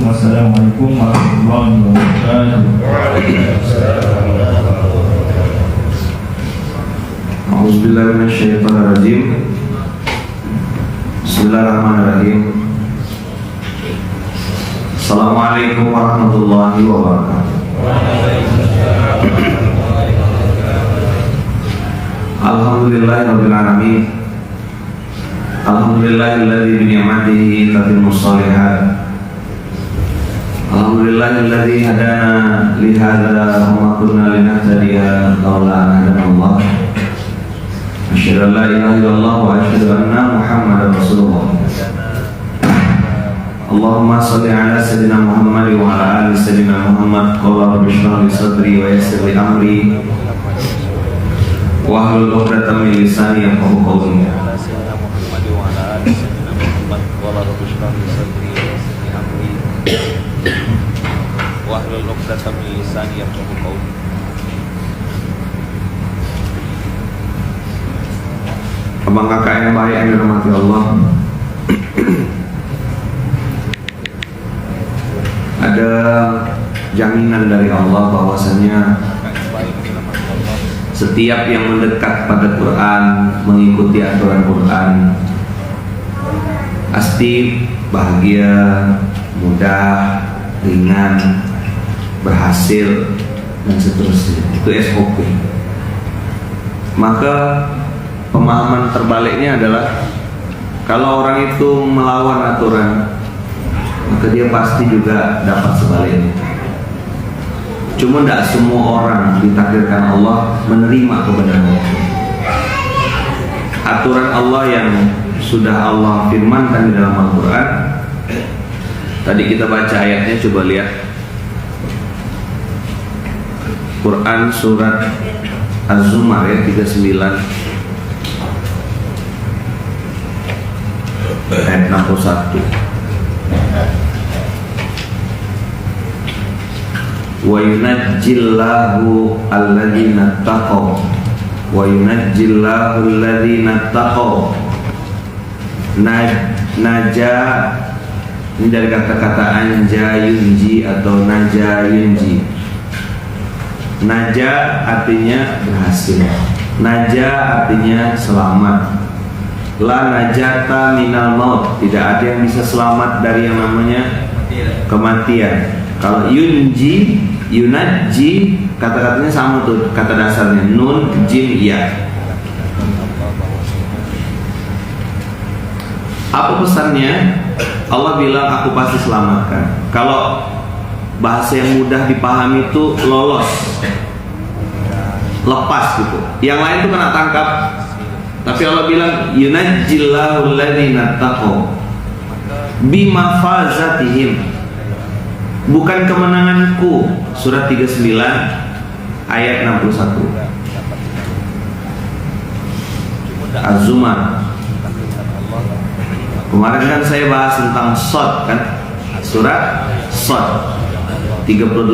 Wassalamualaikum warahmatullahi wabarakatuh. A'udzubillahi minasyaitonirrajim. Bismillahirrahmanirrahim. Assalamualaikum warahmatullahi wabarakatuh. Alhamdulillahirabbil alamin. Alhamdulillahilladzi bi ni'matihi tatimmus shalihat. Alhamdulillahilladzi hadana li hadza wa ma kunna linahtadiya laula an hadana Allah. Asyhadu an la ilaha illallah wa asyhadu anna Muhammadar Rasulullah. Allahumma shalli ala sayyidina Muhammad wa ala ali sayyidina Muhammad. Qala rabbi shrah li sadri wa yassir li amri wa hlul 'uqdatam min lisani yafqahu qawli. Abang kakak yang baik yang dirahmati Allah, ada jaminan dari Allah bahwasanya setiap yang mendekat pada Quran, mengikuti aturan Quran, pasti bahagia, mudah, ringan, berhasil, dan seterusnya. Itu SOP. Maka pemahaman terbaliknya adalah kalau orang itu melawan aturan, maka dia pasti juga dapat sebaliknya. Cuma tidak semua orang ditakdirkan Allah menerima kebenaran. Aturan Allah yang sudah Allah firmankan di dalam Al-Quran. Tadi kita baca ayatnya, coba lihat Quran surat Az-Zumar ya 39 ayat 61. Wa yunajjillahu alladhina taqaw wa yunajjillahu alladhina taqaw. Naja ini dari kata-kata anja yunji atau naja yunji. Naja artinya berhasil, naja artinya selamat. La najata minal maut, tidak ada yang bisa selamat dari yang namanya kematian. Kalau yunji, yunaji, kata-katanya sama tuh, kata dasarnya nun, jim, ya. Apa pesannya? Allah bilang aku pasti selamatkan. Kalau bahasa yang mudah dipahami itu lolos, lepas gitu. Yang lain tuh kena tangkap. Tapi Allah bilang yunajjillahu alladhina taqaw bimafazatihim, bukan kemenanganku. Surat 39 ayat 61 Az-Zumar. Kemarin kan saya bahas tentang Shad kan, surat Shad 38,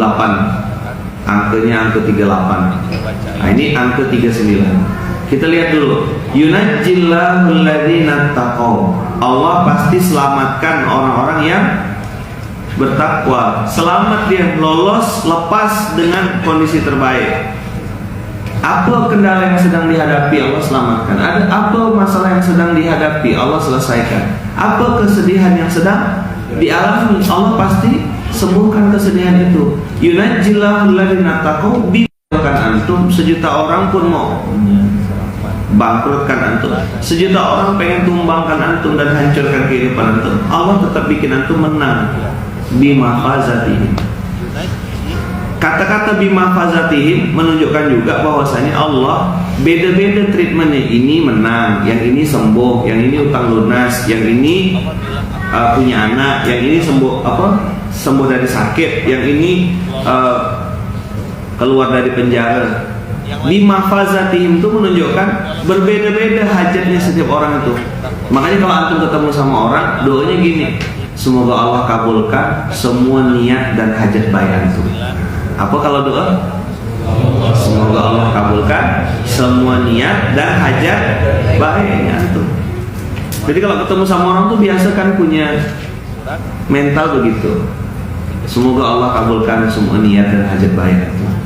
angkanya angka 38. Nah, ini angka 39. Kita lihat dulu. Yunajjillahu alladhina taqaw. Allah pasti selamatkan orang-orang yang bertakwa. Selamat dia, lolos, lepas dengan kondisi terbaik. Apa kendala yang sedang dihadapi, Allah selamatkan. Ada apa masalah yang sedang dihadapi, Allah selesaikan. Apa kesedihan yang sedang dialami, Allah pasti sembuhkan kesedihan itu. Yunajjillahu alladhina taqaw bikan antum, sejuta orang pun mau bangkrutkan antum, sejuta orang pengen tumbangkan antum dan hancurkan kehidupan antum, Allah tetap bikin antum menang. Bimafazatihim. Kata-kata bimafazatihim menunjukkan juga bahwasanya Allah beda-beda treatmentnya. Ini menang, yang ini sembuh, yang ini utang lunas, yang ini punya anak, yang ini sembuh dari sakit, yang ini keluar dari penjara. Bimafazatihim itu menunjukkan berbeda-beda hajatnya setiap orang itu. Makanya kalau antum ketemu sama orang, doanya gini, semoga Allah kabulkan semua niat dan hajat baik antum. Apa kalau doa? Semoga Allah kabulkan semua niat dan hajat baiknya antum. Jadi kalau ketemu sama orang tuh biasa kan punya mental begitu. Semoga Allah kabulkan semua niat dan hajat baik.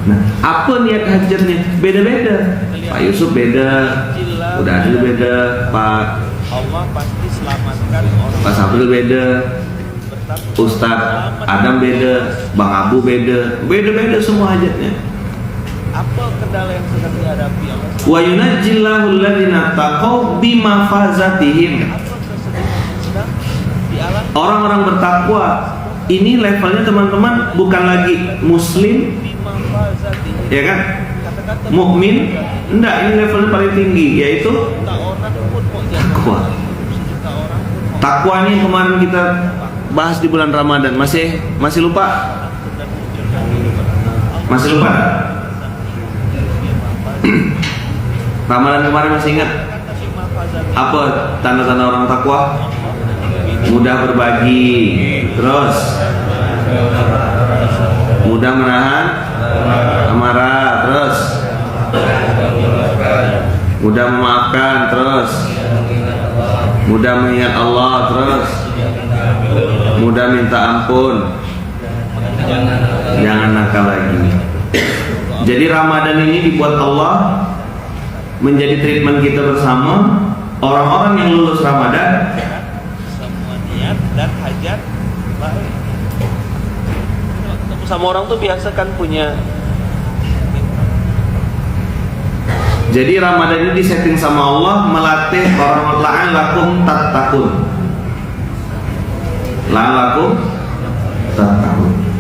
Nah, apa niat hajatnya? Beda-beda. Pak Yusuf beda, udah Adil beda, Pak Allah pasti selamatkan orang. Pak Sabril beda, Ustadz Adam beda, Bang Abu beda, beda-beda semua hajatnya. Apa kendala yang sedang dihadapi Allah? Wa yunajjillahu alladziina taqaw bimafazatihim. Apa kesedihan yang sedang dialami? Orang-orang bertakwa ini levelnya teman-teman bukan lagi muslim, Bima fazati. ya kan? Kata-kata Mukmin, enggak, ini levelnya paling tinggi, yaitu juta orang pun kok jangan. takwa. Sejuta orang pun kok Takwa ini yang kemarin kita bahas di bulan Ramadan. Masih lupa? Masih lupa? Ramadan kemarin masih ingat? Apa tanda-tanda orang takwa? Mudah berbagi, terus mudah menahan amarah, terus mudah memaafkan, terus mudah mengingat Allah, terus mudah minta ampun, jangan nakal lagi. Jadi Ramadan ini dibuat Allah menjadi treatment kita bersama. Orang-orang yang lulus Ramadan semua niat dan hajat baik. Ketemu sama orang tuh biasa kan punya. Jadi Ramadan ini disetting sama Allah melatih orang la'allakum tattaqun. La'allakum tattaqun.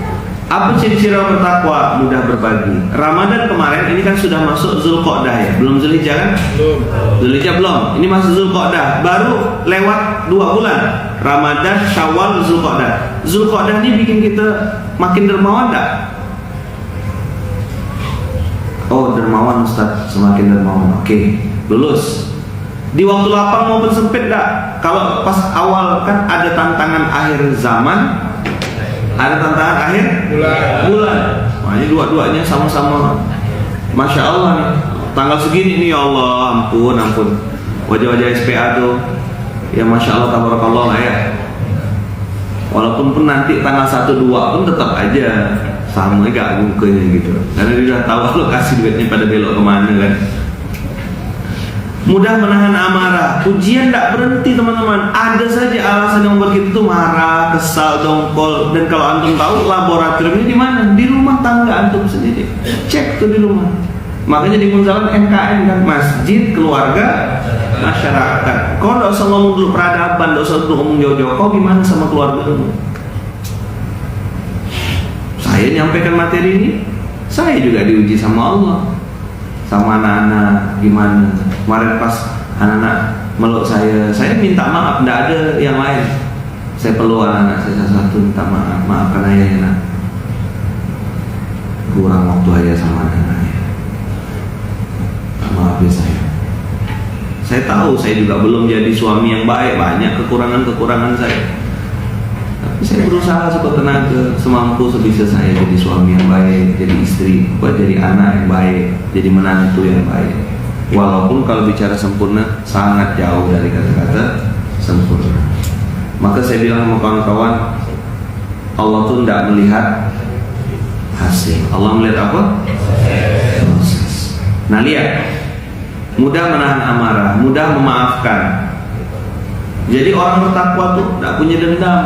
Apa ciri-ciri orang bertakwa? Mudah berbagi. Ramadan kemarin ini kan sudah masuk Zulqa'dah ya, belum Zulhijjah kan? Belum. Zulhijjah belum. Ini masuk Zulqa'dah. Baru lewat 2 bulan. Ramadan, Syawal, Zulqa'dah. Zulqa'dah ini bikin kita makin dermawan tak? Oh, dermawan Ustaz, semakin dermawan. Oke, lulus. Di waktu lapang maupun sempit tak? Kalau pas awal kan ada tantangan akhir zaman, ada tantangan akhir bulan. Nah, ini dua-duanya sama-sama. Masya Allah nih, tanggal segini nih, ya Allah, ampun. Wajah-wajah SPA tuh, ya Masya Allah, tabarakallah lah ya. Walaupun pun nanti tanggal 1-2 pun tetap aja sama gak mukanya gitu. Karena dia udah tahu alokasi duitnya pada belok kemana kan. Mudah menahan amarah. Ujian tidak berhenti teman-teman. Ada saja alasan yang membuat kita tuh marah, kesal, dongkol. Dan kalau antum tahu laboratoriumnya di mana? Di rumah tangga antum sendiri. Cek tuh di rumah. Makanya di Munzalan MKM kan, masjid, keluarga, masyarakat. Kau tidak usah ngomong dulu peradaban, tidak usah dulu ngomong jauh-jauh. Kau gimana sama keluarga kamu? Saya nyampaikan materi ini, saya juga diuji sama Allah. Sama anak-anak gimana? Kemarin pas anak-anak meluk saya minta maaf, tidak ada yang lain. Saya perlu anak-anak saya satu minta maaf, maafkan ayah ya nak. Kurang waktu ayah sama anak-anaknya. Maaf ya saya. Saya tahu saya juga belum jadi suami yang baik, banyak kekurangan-kekurangan saya. Tapi saya berusaha sekuat tenaga, semampu sebisa saya jadi suami yang baik, jadi istri, buat jadi anak yang baik, jadi menantu yang baik. Walaupun kalau bicara sempurna sangat jauh dari kata-kata sempurna. Maka saya bilang sama kawan-kawan, Allah tuh tidak melihat hasil, Allah melihat apa? Proses. Nah lihat, mudah menahan amarah, mudah memaafkan. Jadi orang bertakwa tuh tidak punya dendam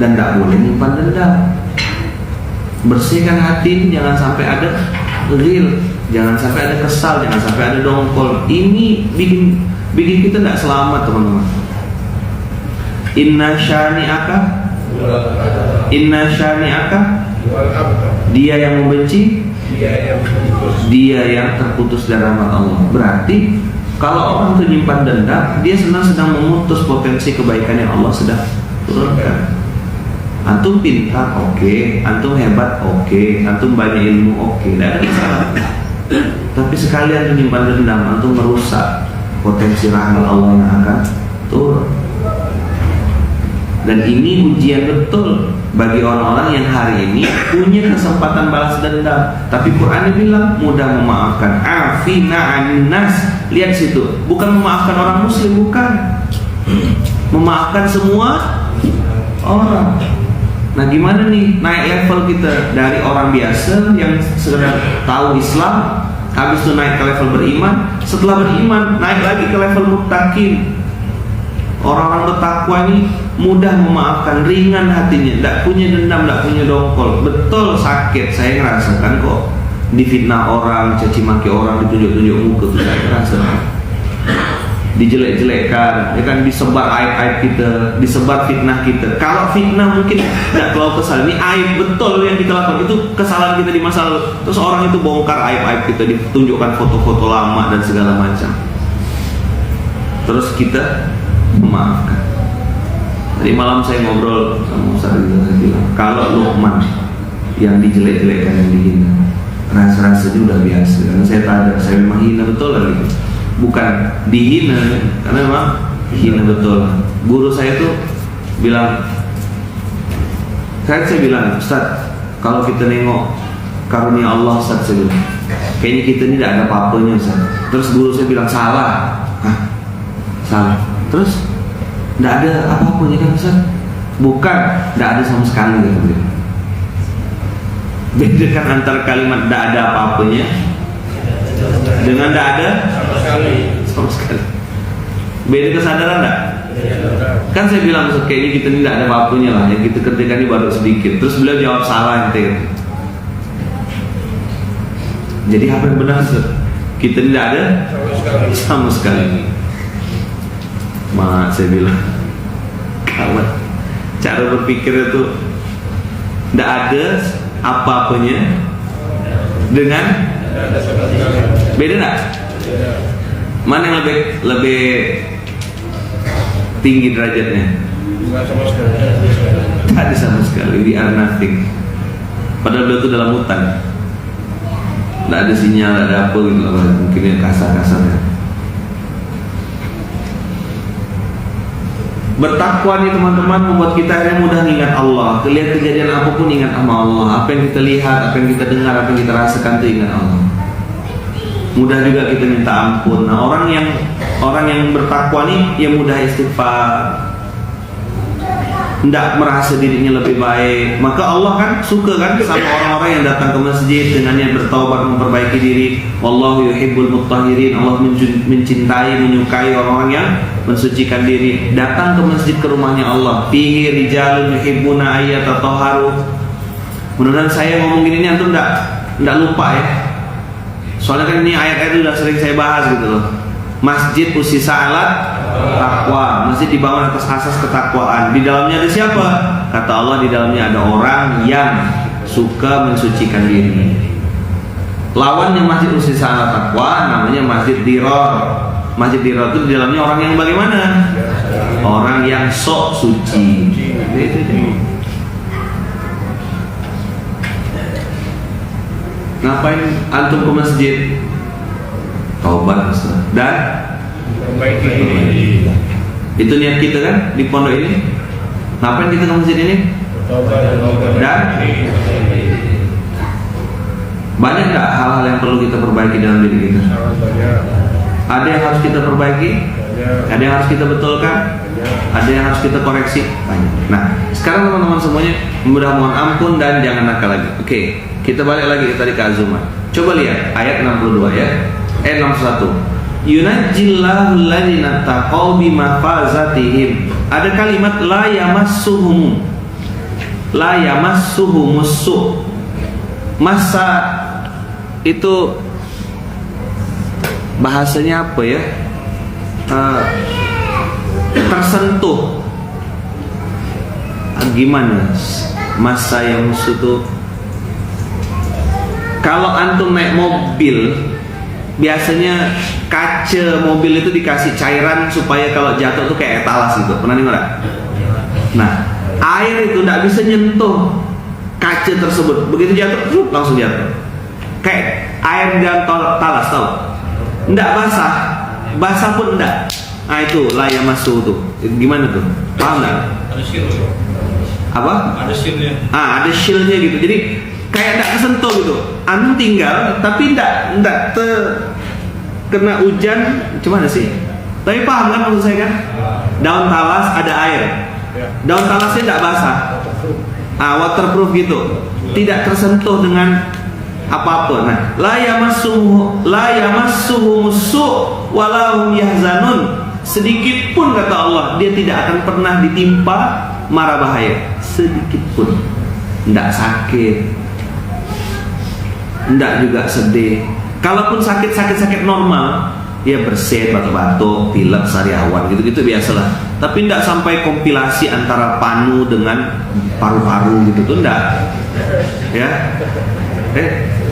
dan tidak boleh menyimpan dendam. Bersihkan hati, jangan sampai ada ghil, jangan sampai ada kesal, jangan sampai ada dongkol. Ini bikin kita tidak selamat teman-teman. Inna syani'aka dia yang membenci, dia yang terputus dari rahmat Allah. Berarti kalau orang itu menyimpan dendam, dia sedang memutus potensi kebaikan yang Allah sedang turunkan. Antum pintar, oke. Antum hebat, oke. Antum banyak ilmu, oke. Tidak ada masalah. Tapi sekali antum menyimpan dendam, antum merusak potensi rahmat Allah yang akan turun. Dan ini ujian betul bagi orang-orang yang hari ini punya kesempatan balas dendam. Tapi Quran bilang mudah memaafkan. Afina 'anil nas. Lihat situ, bukan memaafkan orang muslim, bukan. memaafkan semua orang. Nah, gimana nih naik level kita dari orang biasa yang sekedar tahu Islam, habis itu naik ke level beriman, setelah beriman naik lagi ke level muttaqin. Orang-orang bertakwa ini mudah memaafkan, ringan hatinya, tidak punya dendam, tidak punya dongkol. Betul sakit, saya ngerasakan kok. Difitnah orang, caci maki orang, ditunjuk-tunjuk muka, itu saya ngerasakan. Dijelek-jelekkan, ya kan, disebar aib-aib kita, disebar fitnah kita. Kalau fitnah mungkin tidak terlalu kesal, ini aib betul yang kita lakukan, itu kesalahan kita di masa lalu. Terus orang itu bongkar aib-aib kita, ditunjukkan foto-foto lama dan segala macam. Terus kita memaafkan. Tadi malam saya ngobrol sama Ustaz Rizal, saya bilang, kalau Luqman yang dijelek-jelekkan, yang dihina, rasa-rasanya udah biasa. Karena saya tahu, saya memang hina betul lah gitu. Bukan dihina, karena memang hina betul. Guru saya tuh bilang, saya bilang, Ustaz, kalau kita nengok karunia Allah, Ustaz, saya bilang, kayaknya kita ini tidak ada apa-apanya, Ustaz. Terus guru saya bilang, salah. Hah? Salah. Terus tidak ada apa-apanya kan, Ustaz? Bukan, tidak ada sama sekali gitu. Bedakan antara kalimat tidak ada apa-apanya dengan tidak ada sama sekali. Beda kesadaran enggak? Kan saya bilang, kayaknya kita ini tidak ada apa-apanya lah, yang kita kerjakan ini baru sedikit. Terus beliau jawab, salah ente. Jadi apa yang benar, Ustaz? Kita tidak ada sama sekali. Mak, saya bilang, kawan, cara berpikir itu tidak ada apa-apanya dengan beda enggak? Mana yang lebih tinggi derajatnya? Tak ada sama sekali. We are nothing. Padahal beliau itu dalam hutan, tidak ada sinyal, tidak ada apa gitu, mungkin yang kasar-kasarnya. Bertakwa nih teman-teman membuat kita akhirnya mudah ingat Allah. Lihat kejadian apapun ingat sama Allah. Apa yang kita lihat, apa yang kita dengar, apa yang kita rasakan itu ingat Allah. Mudah juga kita minta ampun. Nah, orang yang bertakwa nih yang mudah istighfar, tidak merasa dirinya lebih baik. Maka Allah kan suka kan sama orang-orang yang datang ke masjid dengan yang bertaubat, memperbaiki diri. Wallahu yuhibbul mutahhirin. Allah mencintai, menyukai orang-orang yang mensucikan diri. Datang ke masjid, ke rumahnya Allah. Fihi rijalun yuhibbuna ayyatatahharu. Mudah-mudahan saya ngomong gini antum enggak lupa ya. Soalnya kan ini ayat-ayat sudah sering saya bahas gitu loh. Masjid usisa alat takwa, masjid dibangun atas asas ketakwaan. Di dalamnya ada siapa? Kata Allah, di dalamnya ada orang yang suka mensucikan diri. Lawannya masjid usisa alat takwa namanya masjid dirar. Masjid dirar itu di dalamnya orang yang bagaimana? Orang yang sok suci. Itu. Ngapain antum ke masjid? Taubat dan perbaiki diri. Itu niat kita kan di pondok ini. Ngapain kita ke masjid ini? Dan banyak nggak hal-hal yang perlu kita perbaiki dalam diri kita? Ada yang harus kita perbaiki, ada yang harus kita betulkan, ada yang harus kita koreksi. Banyak. Nah, sekarang teman-teman semuanya mohon ampun dan jangan nakal lagi. Oke, kita balik lagi tadi ke Azumah. Coba lihat ayat 62 ya. 61. Yunajjillahu alladziina taqaw bimafazatihim. Ada kalimat la yamassuhumus su. Masa itu bahasanya apa ya? Tersentuh. Gimana? Masa yang musuh itu, kalau antum naik mobil, biasanya kaca mobil itu dikasih cairan supaya kalau jatuh tuh kayak etalas gitu. Pernah dengar nggak? Nah, air itu nggak bisa nyentuh kaca tersebut. Begitu jatuh, langsung jatuh. Kayak air di dalam talas, tahu? Nggak basah, basah pun nggak. Nah itu la yamassu tuh. Gimana tuh? Paham nggak? Ada shield. Apa? Ada shieldnya. Ada shieldnya gitu. Jadi kayak nggak kesentuh gitu. Antum tinggal tapi nggak kena hujan. Gimana sih? Tapi paham kan maksud saya kan? Daun talas ada air. Daun talasnya tidak basah. Waterproof gitu. Tidak tersentuh dengan apapun. Nah, la yamassuhu musu' wala hum yahzanun. Sedikit pun kata Allah, dia tidak akan pernah ditimpa mara bahaya. Sedikit pun. Tidak sakit. Tidak juga sedih. Kalaupun sakit normal, ya bersin, batuk-batuk, pilek, sariawan, gitu-gitu biasalah. Tapi tidak sampai kompilasi antara panu dengan paru-paru gitu tuh tidak. Ya,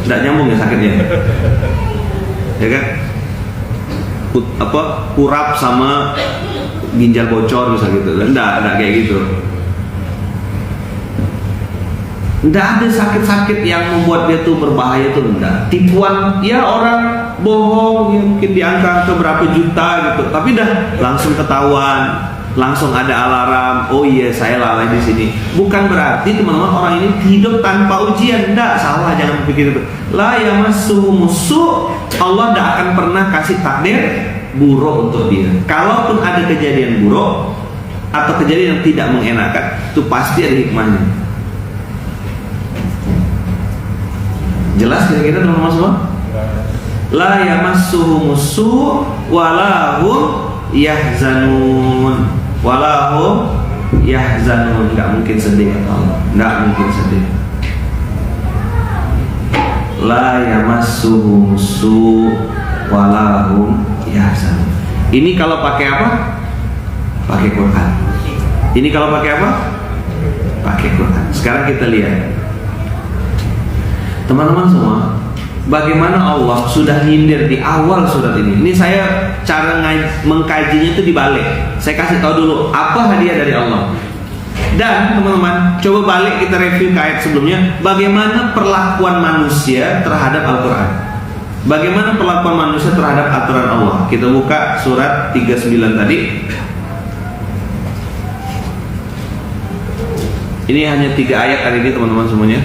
tidak nyambung ya sakitnya. Ya kan? Kurap sama ginjal bocor bisa gitu. Tidak kayak gitu. Tidak ada sakit-sakit yang membuat dia tuh berbahaya tuh, enggak. Tipuan, ya orang bohong yang mungkin diangka ke berapa juta gitu, tapi dah langsung ketahuan, langsung ada alarm. Oh iya, saya lalai di sini. Bukan berarti teman-teman orang ini hidup tanpa ujian, enggak, salah, jangan berpikir itu. La yamassuhu musu', Allah tidak akan pernah kasih takdir buruk untuk dia. Kalaupun ada kejadian buruk atau kejadian yang tidak mengenakan, itu pasti ada hikmahnya. Jelas kira-kira teman-teman semua? La yamassuhu musu' wala hum yahzanun. Wala hum yahzanun. Enggak mungkin sedih kata Allah. Enggak mungkin sedih. La yamassuhu musu' wala hum yahzanun. Ini kalau pakai apa? Pakai Quran. Ini kalau pakai apa? Pakai Quran. Sekarang kita lihat, teman-teman semua, bagaimana Allah sudah nyindir di awal surat ini. Ini saya cara mengkajinya itu dibalik. Saya kasih tahu dulu apa hadiah dari Allah. Dan teman-teman, coba balik kita review ke ayat sebelumnya. Bagaimana perlakuan manusia terhadap Al-Quran. Bagaimana perlakuan manusia terhadap aturan Allah. Kita buka surat 39 tadi. Ini hanya 3 ayat hari ini teman-teman semuanya.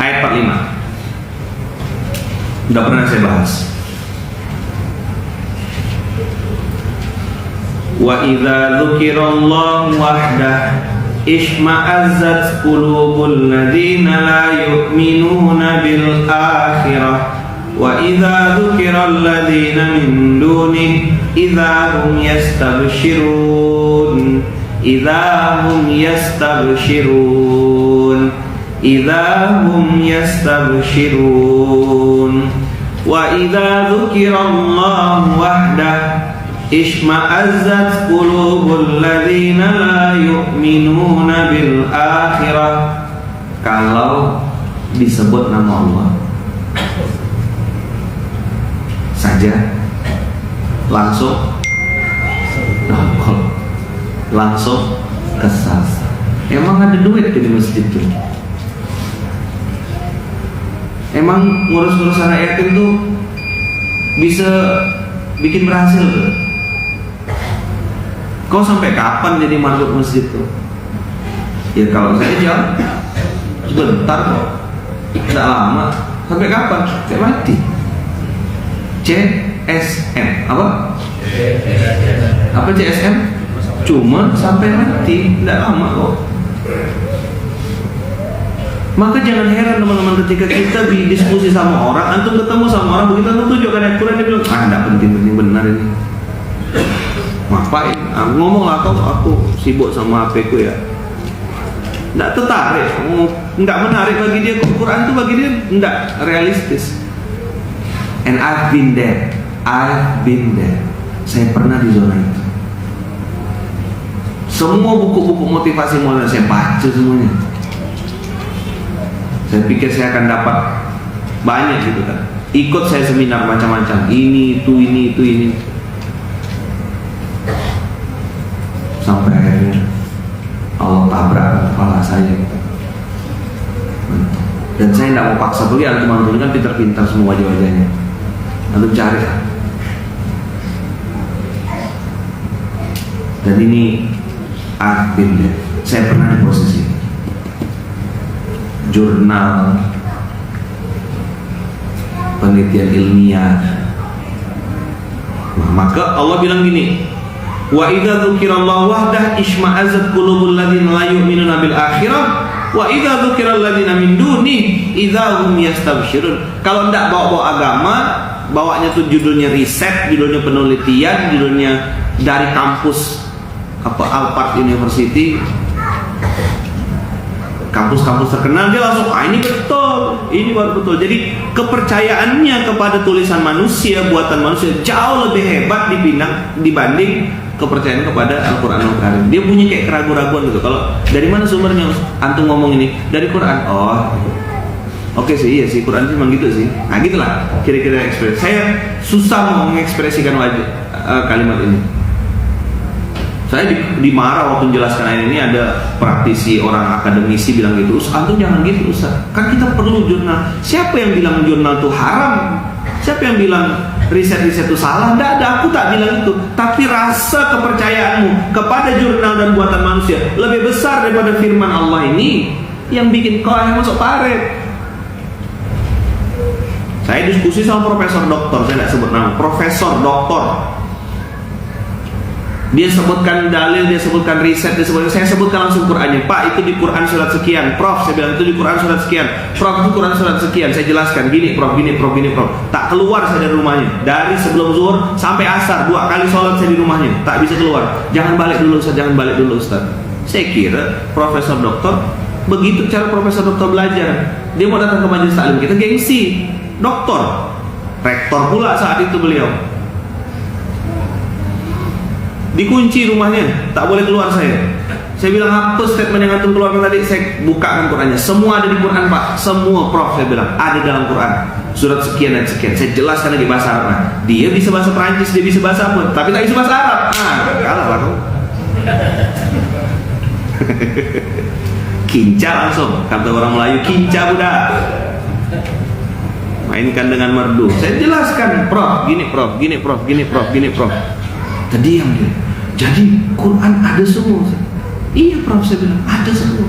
Ayat 45. Udah pernah saya bahas. Wa idza dzukirallahu wahdah isma'azzat qulubul ladzina la yu'minuna bil akhirah wa idza dzukiral ladzina min dunihi idza hum yastabshirun idza hum yastabshirun idza hum yastabshirun wa idza dzukirallahu wahdah isma'azzat qulubul ladzina la yu'minuna bil akhirah. Kalau disebut nama Allah saja langsung nongol, langsung kesal. Emang ada duit di masjid tuh? Emang ngurus-ngurus anak yatim tuh bisa bikin berhasil tuh? Kau sampai kapan jadi marbot masjid tuh? Ya kalau saya jawab sebentar kok, tidak lama. Sampai kapan? Sampai mati. CSM apa? Apa CSM? Cuma sampai mati, tidak lama kok. Maka jangan heran teman-teman ketika kita berdiskusi sama orang, antum ketemu sama orang begitu antum tunjukkan ayat Quran, dia bilang tidak penting-penting benar ini. Ngapain? Ngomong lah aku sibuk sama HP ku ya. Tidak tertarik, tidak menarik bagi dia. Quran itu bagi dia tidak realistis. And I've been there. Saya pernah di zona itu. Semua buku-buku motivasi mulai saya baca semuanya. Saya pikir saya akan dapat banyak gitu kan. Ikut saya seminar macam-macam. Ini itu. Sampai akhirnya Allah tabrak kepala saya gitu. Dan saya tidak mau paksa pergi. Antum kan pintar-pintar semua wajah-wajahnya. Antum cari. Dan ini saya pernah di posisi jurnal penelitian ilmiah. Nah, maka Allah bilang gini, wa idza dzukirallahu wahdah isma'azzat qulubul ladzina la yu'minuna bil akhirah wa idza dzukiral ladzina min duni idza hum yastabsyirun. Kalau ndak bawa-bawa agama, bawanya tuh judulnya riset, judulnya penelitian, judulnya dari kampus Alphard University, kampus-kampus terkenal, dia langsung ini betul, ini baru betul. Jadi kepercayaannya kepada tulisan manusia, buatan manusia jauh lebih hebat dibanding kepercayaan kepada Al-Quranul Karim. Dia punya kayak keraguan-keraguan gitu. Kalau dari mana sumbernya antum ngomong ini? Dari Quran. Oh, oke sih, iya sih, Quran sih memang gitu sih. Nah gitulah kira-kira ekspresi. Saya susah mau mengekspresikan kalimat ini. Saya dimarah waktu menjelaskan ayat ini. Ada praktisi, orang akademisi bilang gitu, antum jangan gitu Ustaz, kan kita perlu jurnal. Siapa yang bilang jurnal itu haram? Siapa yang bilang riset-riset itu salah? Tidak ada, aku tak bilang itu. Tapi rasa kepercayaanmu kepada jurnal dan buatan manusia lebih besar daripada firman Allah ini, yang bikin kau yang masuk paret. Saya diskusi sama profesor doktor, saya tidak sebut nama, profesor doktor. Dia sebutkan dalil, dia sebutkan riset, saya sebutkan langsung Qurannya. Pak, itu di Quran surat sekian. Prof, saya bilang itu di Quran surat sekian. Prof, itu Quran surat sekian. Saya jelaskan gini, Prof, gini, Prof, gini, Prof. Tak keluar saya dari rumahnya. Dari sebelum zuhur sampai asar, 2 kali sholat saya di rumahnya. Tak bisa keluar. Jangan balik dulu Ustaz, jangan balik dulu Ustaz. Saya kira profesor doktor begitu cara profesor doktor belajar. Dia mau datang ke majelis taklim kita gengsi. Doktor, rektor pula saat itu beliau. Dikunci rumahnya, tak boleh keluar saya. Saya bilang, apa statement yang antum keluarkan tadi? Saya bukakan Qurannya, semua ada di Quran Pak. Semua Prof, saya bilang, ada dalam Quran. Surat sekian dan sekian. Saya jelaskan lagi bahasa Arab. Nah, dia bisa bahasa Perancis, dia bisa bahasa apa, tapi tak bisa bahasa Arab. Kalah lah kau. Kinca langsung, kata orang Melayu, kinca budak. Mainkan dengan merdu. Saya jelaskan, Prof, gini Prof, gini Prof, gini Prof, gini Prof. Tadi yang dia, jadi Quran ada semua. Iya Prof, saya bilang ada semua.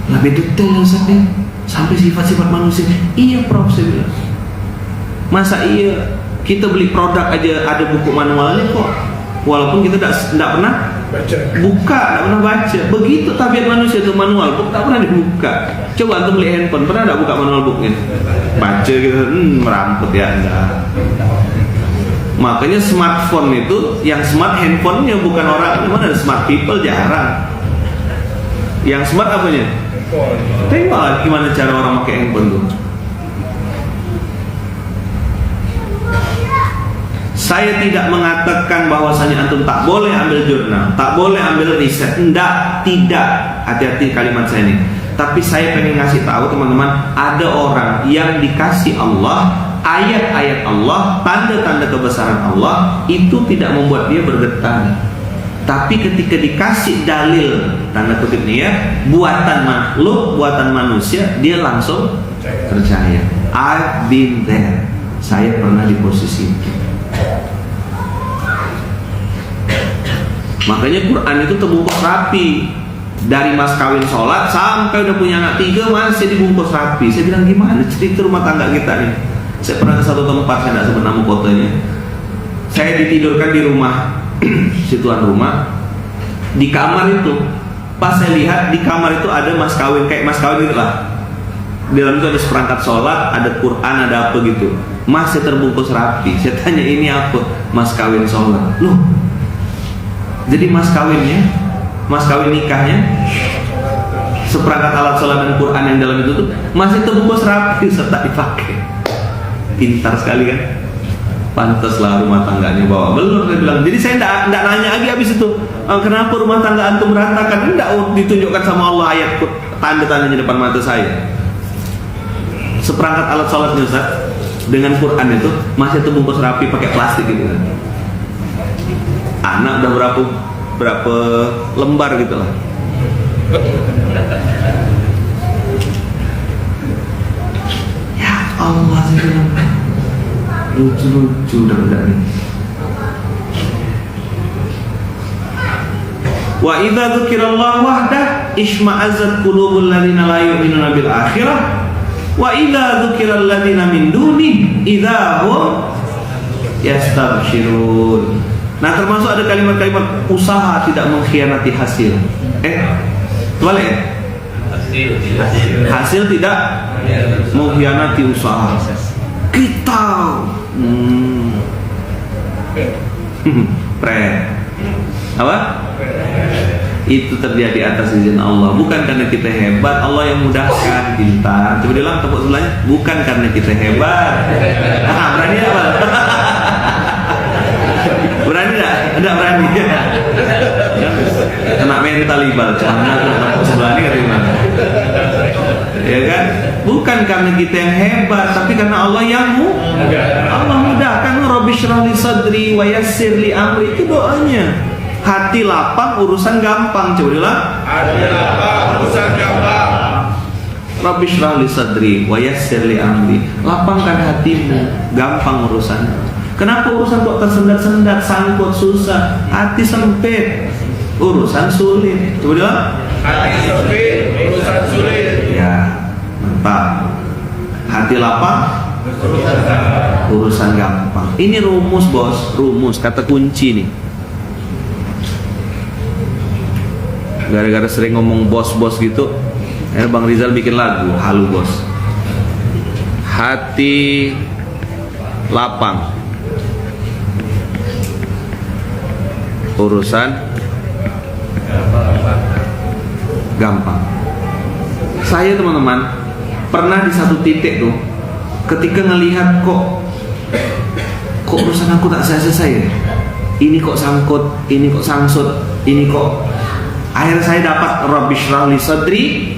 Lebih detail Ustaz, sampai sifat-sifat manusia. Iya Prof, saya bilang. Masa iya kita beli produk aja ada buku manualnya kok, walaupun kita tidak pernah buka, tidak pernah baca. Begitu tabiat manusia itu, manual book tak pernah dibuka. Coba antum beli handphone, pernah tidak buka manual booknya? Baca gitu, meramput ya, enggak. Makanya smartphone itu, yang smart handphonenya bukan orang. Mana ada smart people, jarang. Yang smart apanya? Tengok gimana cara orang pakai handphone tuh. Saya tidak mengatakan bahwasanya antum tak boleh ambil jurnal, tak boleh ambil riset. Tidak. Hati-hati kalimat saya ini. Tapi saya pengen ngasih tahu teman-teman, ada orang yang dikasih Allah ayat-ayat Allah, tanda-tanda kebesaran Allah, itu tidak membuat dia bergetar. Tapi ketika dikasih dalil, tanda kutip nih ya, buatan makhluk, buatan manusia, dia langsung percaya. I've been there. Saya pernah di posisi itu. Makanya Quran itu terbungkus rapi. Dari mas kawin sholat sampai udah punya anak 3 masih dibungkus rapi. Saya bilang, gimana cerita rumah tangga kita nih? Saya pernah ke satu tempat, saya tidak sebut nama kotanya. Saya ditidurkan di rumah si tuan rumah. Di kamar itu, pas saya lihat di kamar itu ada mas kawin, kayak mas kawin gitu lah. Di dalam itu ada seperangkat sholat, ada Quran, ada apa gitu. Masih terbungkus rapi. Saya tanya, ini apa? Mas kawin sholat. Loh, jadi mas kawin nikahnya, seperangkat alat sholat dan Quran yang dalam itu tuh masih terbungkus rapi serta dipakai. Pintar sekali kan? Pantaslah rumah tangganya bawa belur, dia bilang. Jadi saya tidak nanya lagi habis itu, kenapa rumah tangga antum berantakan? Tidak ditunjukkan sama Allah ayat tanda-tandanya depan mata saya. Seperangkat alat sholatnya Ustaz dengan Quran itu masih terbungkus rapi pakai plastik gitu kan. Anak udah berapa lembar gitu lah. Ya Allah, saya bilang lucu-lucu udah nih. Wa idza dzukirallahu wahdah isma'azzat qulubul ladzina la yu'minuna bil akhirah Wa idza dzukiral ladzina min duni idza hum yastabshirun. Nah, termasuk ada kalimat-kalimat usaha tidak mengkhianati hasil. Boleh? Hasil tidak mengkhianati usaha. Kita apa? Itu terjadi atas izin Allah, bukan karena kita hebat. Allah yang mudahkan, pintar. Coba bilang tepuk sebelahnya, bukan karena kita hebat. Berani apa? Berani enggak? Enggak berani. Kena mental ibal, celana tepuk sebelah ini kata gimana? Ya kan? Bukan karena kita yang hebat, tapi karena Allah yang Allah mudahkan. Rabbi shrah li sadri wa yassir li amri, itu doanya. Hati lapang, urusan gampang. Coba bilang, hati lapang, urusan gampang. Rabbi shrah li sadri wa yassir li amri. Lapangkan hatimu, gampang urusannya. Kenapa urusan kok tersendat-sendat, sangkut, susah? Hati sempit, urusan sulit. Coba bilang, hati sempit, urusan sulit. Ya, mantap. Hati lapang, urusan gampang. Ini rumus, bos. Rumus, kata kunci nih. Gara-gara sering ngomong bos-bos gitu, Bang Rizal bikin lagu, Halu Bos. Hati lapang, urusan gampang. Saya teman-teman pernah di satu titik tuh, ketika ngelihat kok urusan aku tak selesai ya. Ini kok sangkut, ini kok sangsut, ini kok. Akhirnya saya dapat Rabbi shrah li sadri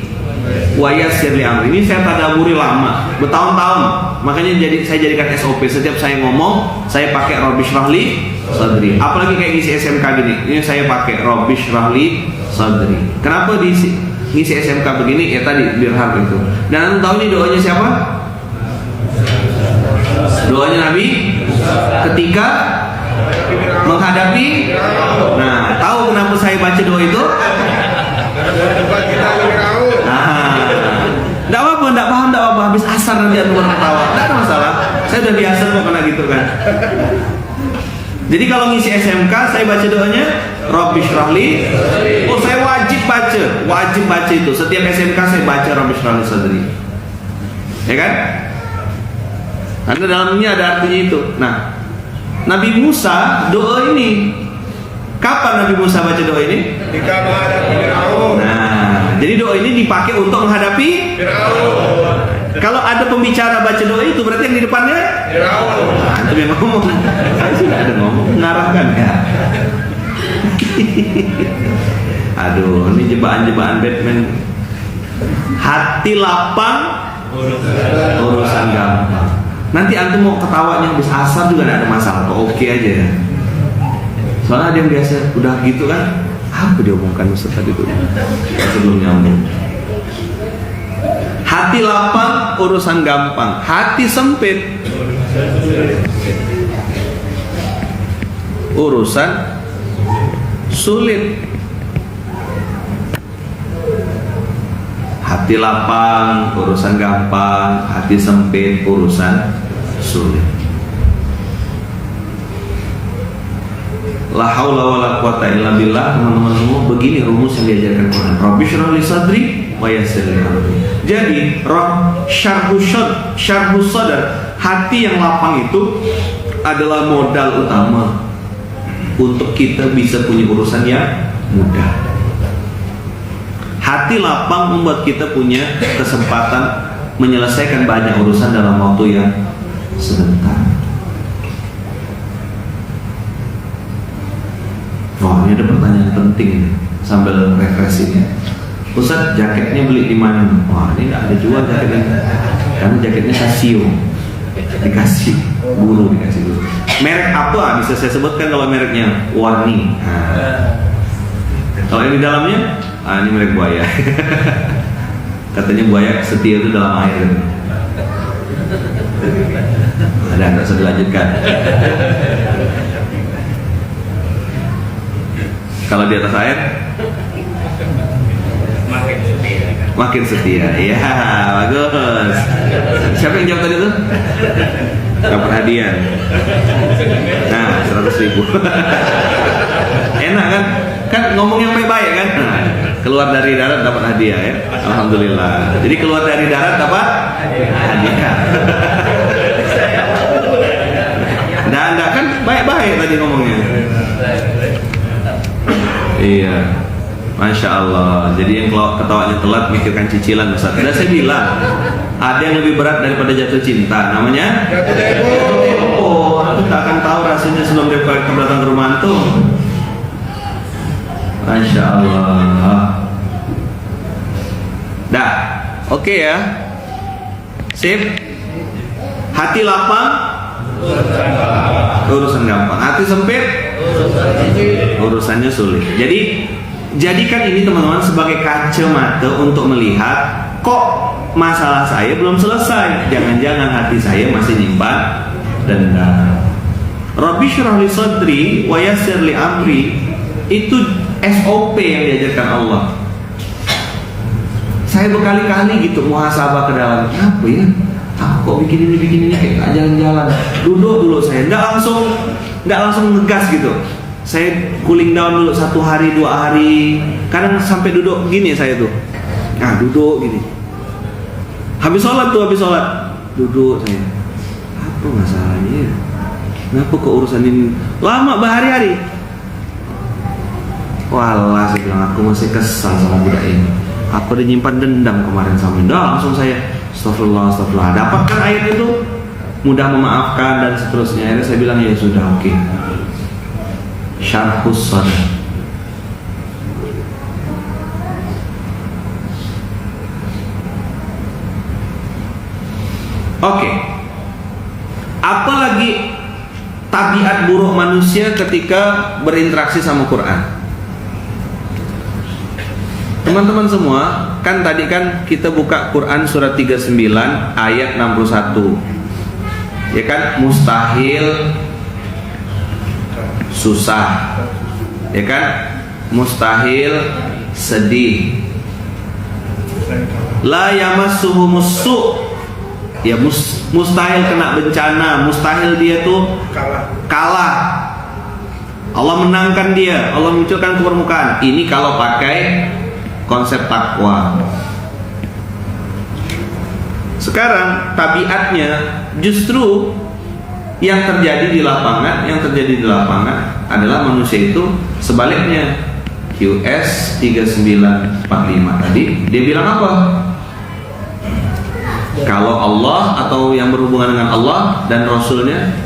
wa yassir li amri. Ini saya tadaburi lama, bertahun-tahun. Makanya saya jadikan SOP. Setiap saya ngomong, saya pakai Rabbi shrah li sadri. Apalagi kayak ngisi SMK gini, ini saya pakai Rabbi shrah li sadri. Kenapa ngisi SMK begini? Ya tadi biar hal itu. Dan tahu ini doanya siapa? Doanya Nabi ketika menghadapi. Nah, tahu kenapa saya baca doa itu? Tidak apa-apa, tidak paham, tidak apa-apa. Habis asar nanti ada orang ketawa, tidak ada masalah. Saya udah biasa kok kena gitu kan. Jadi kalau ngisi SMK, saya baca doanya Rabbi shrah li. Oh, saya wajib baca itu. Setiap SMK saya baca Rabbi shrah li sadri. Ya kan? Karena dalamnya ada artinya itu. Nah, Nabi Musa doa ini, kapan Nabi Musa baca doa ini? Ketika menghadapi Firaun. Nah, jadi doa ini dipakai untuk menghadapi Firaun. Kalau ada pembicara baca doa itu, berarti yang di depannya Firaun. Nah, itu yang ngomong. Saya sudah ada ngomong, mengarahkan ya. Aduh, ini jebakan-jebakan Batman. Hati lapang, urusan gampang. Nanti antum mau ketawanya habis asar juga tidak ada masalah, oke aja ya. Soalnya ada yang biasa udah gitu kan, apa dia omongkan Ustaz tadi itu sebelum nyambung. Hati lapang, urusan gampang. Hati sempit, urusan sulit. Hati lapang, urusan gampang. Hati sempit, urusan sulit. La haula wala quwata illa billah. Teman-teman semua, begini rumus yang diajarkan Quran. Rabbi shrah li sadri wa yassir li amri. Jadi, syarhus sadar, hati yang lapang itu adalah modal utama untuk kita bisa punya urusan yang mudah. Hati lapang membuat kita punya kesempatan menyelesaikan banyak urusan dalam waktu yang sebentar. Wah, ini ada pertanyaan penting ini, sambil refreshing. Ustaz, jaketnya beli di mana? Wah, ini nggak ada jual jaketnya, karena jaketnya Casio, dikasih guru. Merek apa? Bisa saya sebutkan kalau mereknya Warni. Kalau yang di dalamnya, ini merek buaya. Katanya buaya setia itu dalam air. Ada, nggak usah dilanjutkan. Kalau di atas air, makin setia kan. makin setia. Ya, bagus. Siapa yang jawab tadi tuh? Dapat hadiah. Nah, 100.000. Enak kan? Kan ngomong yang baik-baik kan? Nah, keluar dari darat dapat hadiah ya. Alhamdulillah. Jadi keluar dari darat dapat hadiah. Dan kan baik-baik tadi ngomongnya. Iya. Masya Allah. Jadi yang kalau ketawanya telat mikirkan cicilan Ustaz. Sudah saya bilang, ada yang lebih berat daripada jatuh cinta. Namanya Jatuh tempo. oh, aku tak akan tahu rasanya sebelum dia datang ke rumah antum. Masya Allah. Dah, oke ya. Sip. Hati lapang, urusan gampang. Hati sempit, urusannya sulit. Jadi jadikan ini teman-teman sebagai kacamata untuk melihat, kok masalah saya belum selesai. Jangan-jangan hati saya masih nyimpan dendam. Rabbi syrah li sadri wa yassir li amri, itu SOP yang diajarkan Allah. Saya berkali-kali gitu muhasabah ke dalam, apa ya? Aku kok bikin ini kayak gak jalan-jalan. Duduk dulu saya, nggak langsung ngegas gitu. Saya cooling down dulu 1 hari 2 hari. Kadang sampai duduk gini saya tuh. Nah duduk gini. Habis sholat duduk saya. Apa masalahnya? Kenapa kok urusan ini lama berhari-hari? Walah, saya bilang aku masih kesal sama budak ini. Aku udah nyimpan dendam kemarin sama dia. Langsung saya astagfirullah. Dapatkan ayat itu, mudah memaafkan dan seterusnya. Akhirnya saya bilang ya sudah, oke. Syarhus sadr. Oke. Apalagi tabiat buruk manusia ketika berinteraksi sama Quran. Teman-teman semua, kan tadi kan kita buka Quran surat 39 ayat 61. Ya kan, mustahil susah. Ya kan? Mustahil sedih. La yamassuhu musu'. Ya mustahil kena bencana, mustahil dia tuh kalah. Allah menangkan dia, Allah munculkan ke permukaan. Ini kalau pakai konsep takwa. Sekarang tabiatnya justru yang terjadi di lapangan adalah manusia itu sebaliknya. QS 3945 tadi dia bilang apa? Kalau Allah atau yang berhubungan dengan Allah dan Rasulnya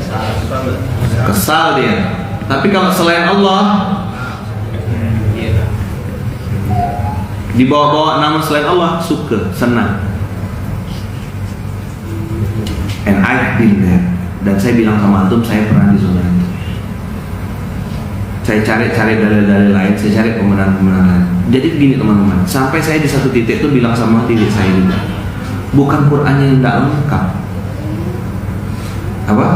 kesal dia. Tapi kalau selain Allah, dibawa-bawa nama selain Allah, suka, senang. And I've been there. Dan saya bilang sama antum, saya pernah di zona itu. Saya cari dalil-dalil lain, saya cari pembenaran-pembenaran lain. Jadi begini teman-teman, sampai saya di satu titik itu bilang sama diri saya juga, bukan Qurannya yang tidak lengkap. Apa?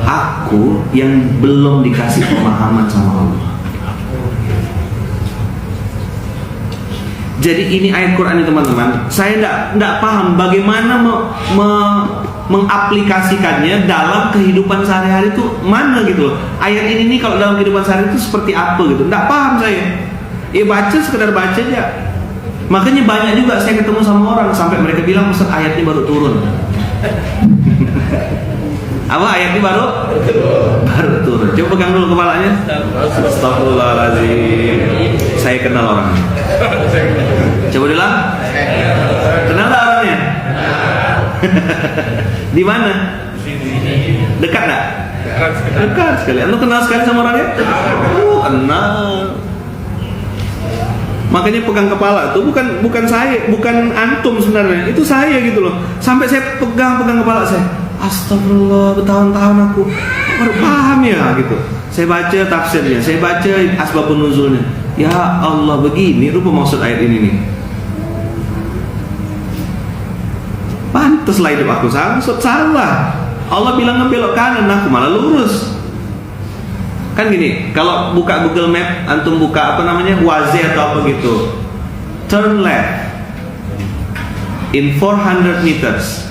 Aku yang belum dikasih pemahaman sama Allah. Jadi ini ayat Quran ini teman-teman, saya tidak paham bagaimana mengaplikasikannya dalam kehidupan sehari-hari itu mana gitu loh. Ayat ini kalau dalam kehidupan sehari itu seperti apa gitu, tidak paham saya. Ya baca, sekedar baca aja. Makanya banyak juga saya ketemu sama orang sampai mereka bilang, Ustaz ayat ini baru turun. Apa ayat ini baru turun? Coba pegang dulu kepalanya. Astagfirullahaladzim. Saya kenal orangnya. Coba bilang. Kenal tak orangnya? Di mana? Dekat tak? Dekat sekali. Anda kenal sekali sama orangnya? Kenal. Makanya pegang kepala tuh bukan saya, bukan antum sebenarnya. Itu saya gitu loh. Sampai saya pegang kepala saya. Astagfirullah, bertahun-tahun aku baru paham ya gitu. Saya baca tafsirnya, saya baca asbabun nuzulnya. Ya Allah, begini rupa maksud ayat ini nih. Pantaslah hidup aku salah. Allah bilang ngebelok kanan, aku malah lurus. Kan gini, kalau buka Google Map, antum buka apa namanya, Waze atau apa gitu. turn left in 400 meters,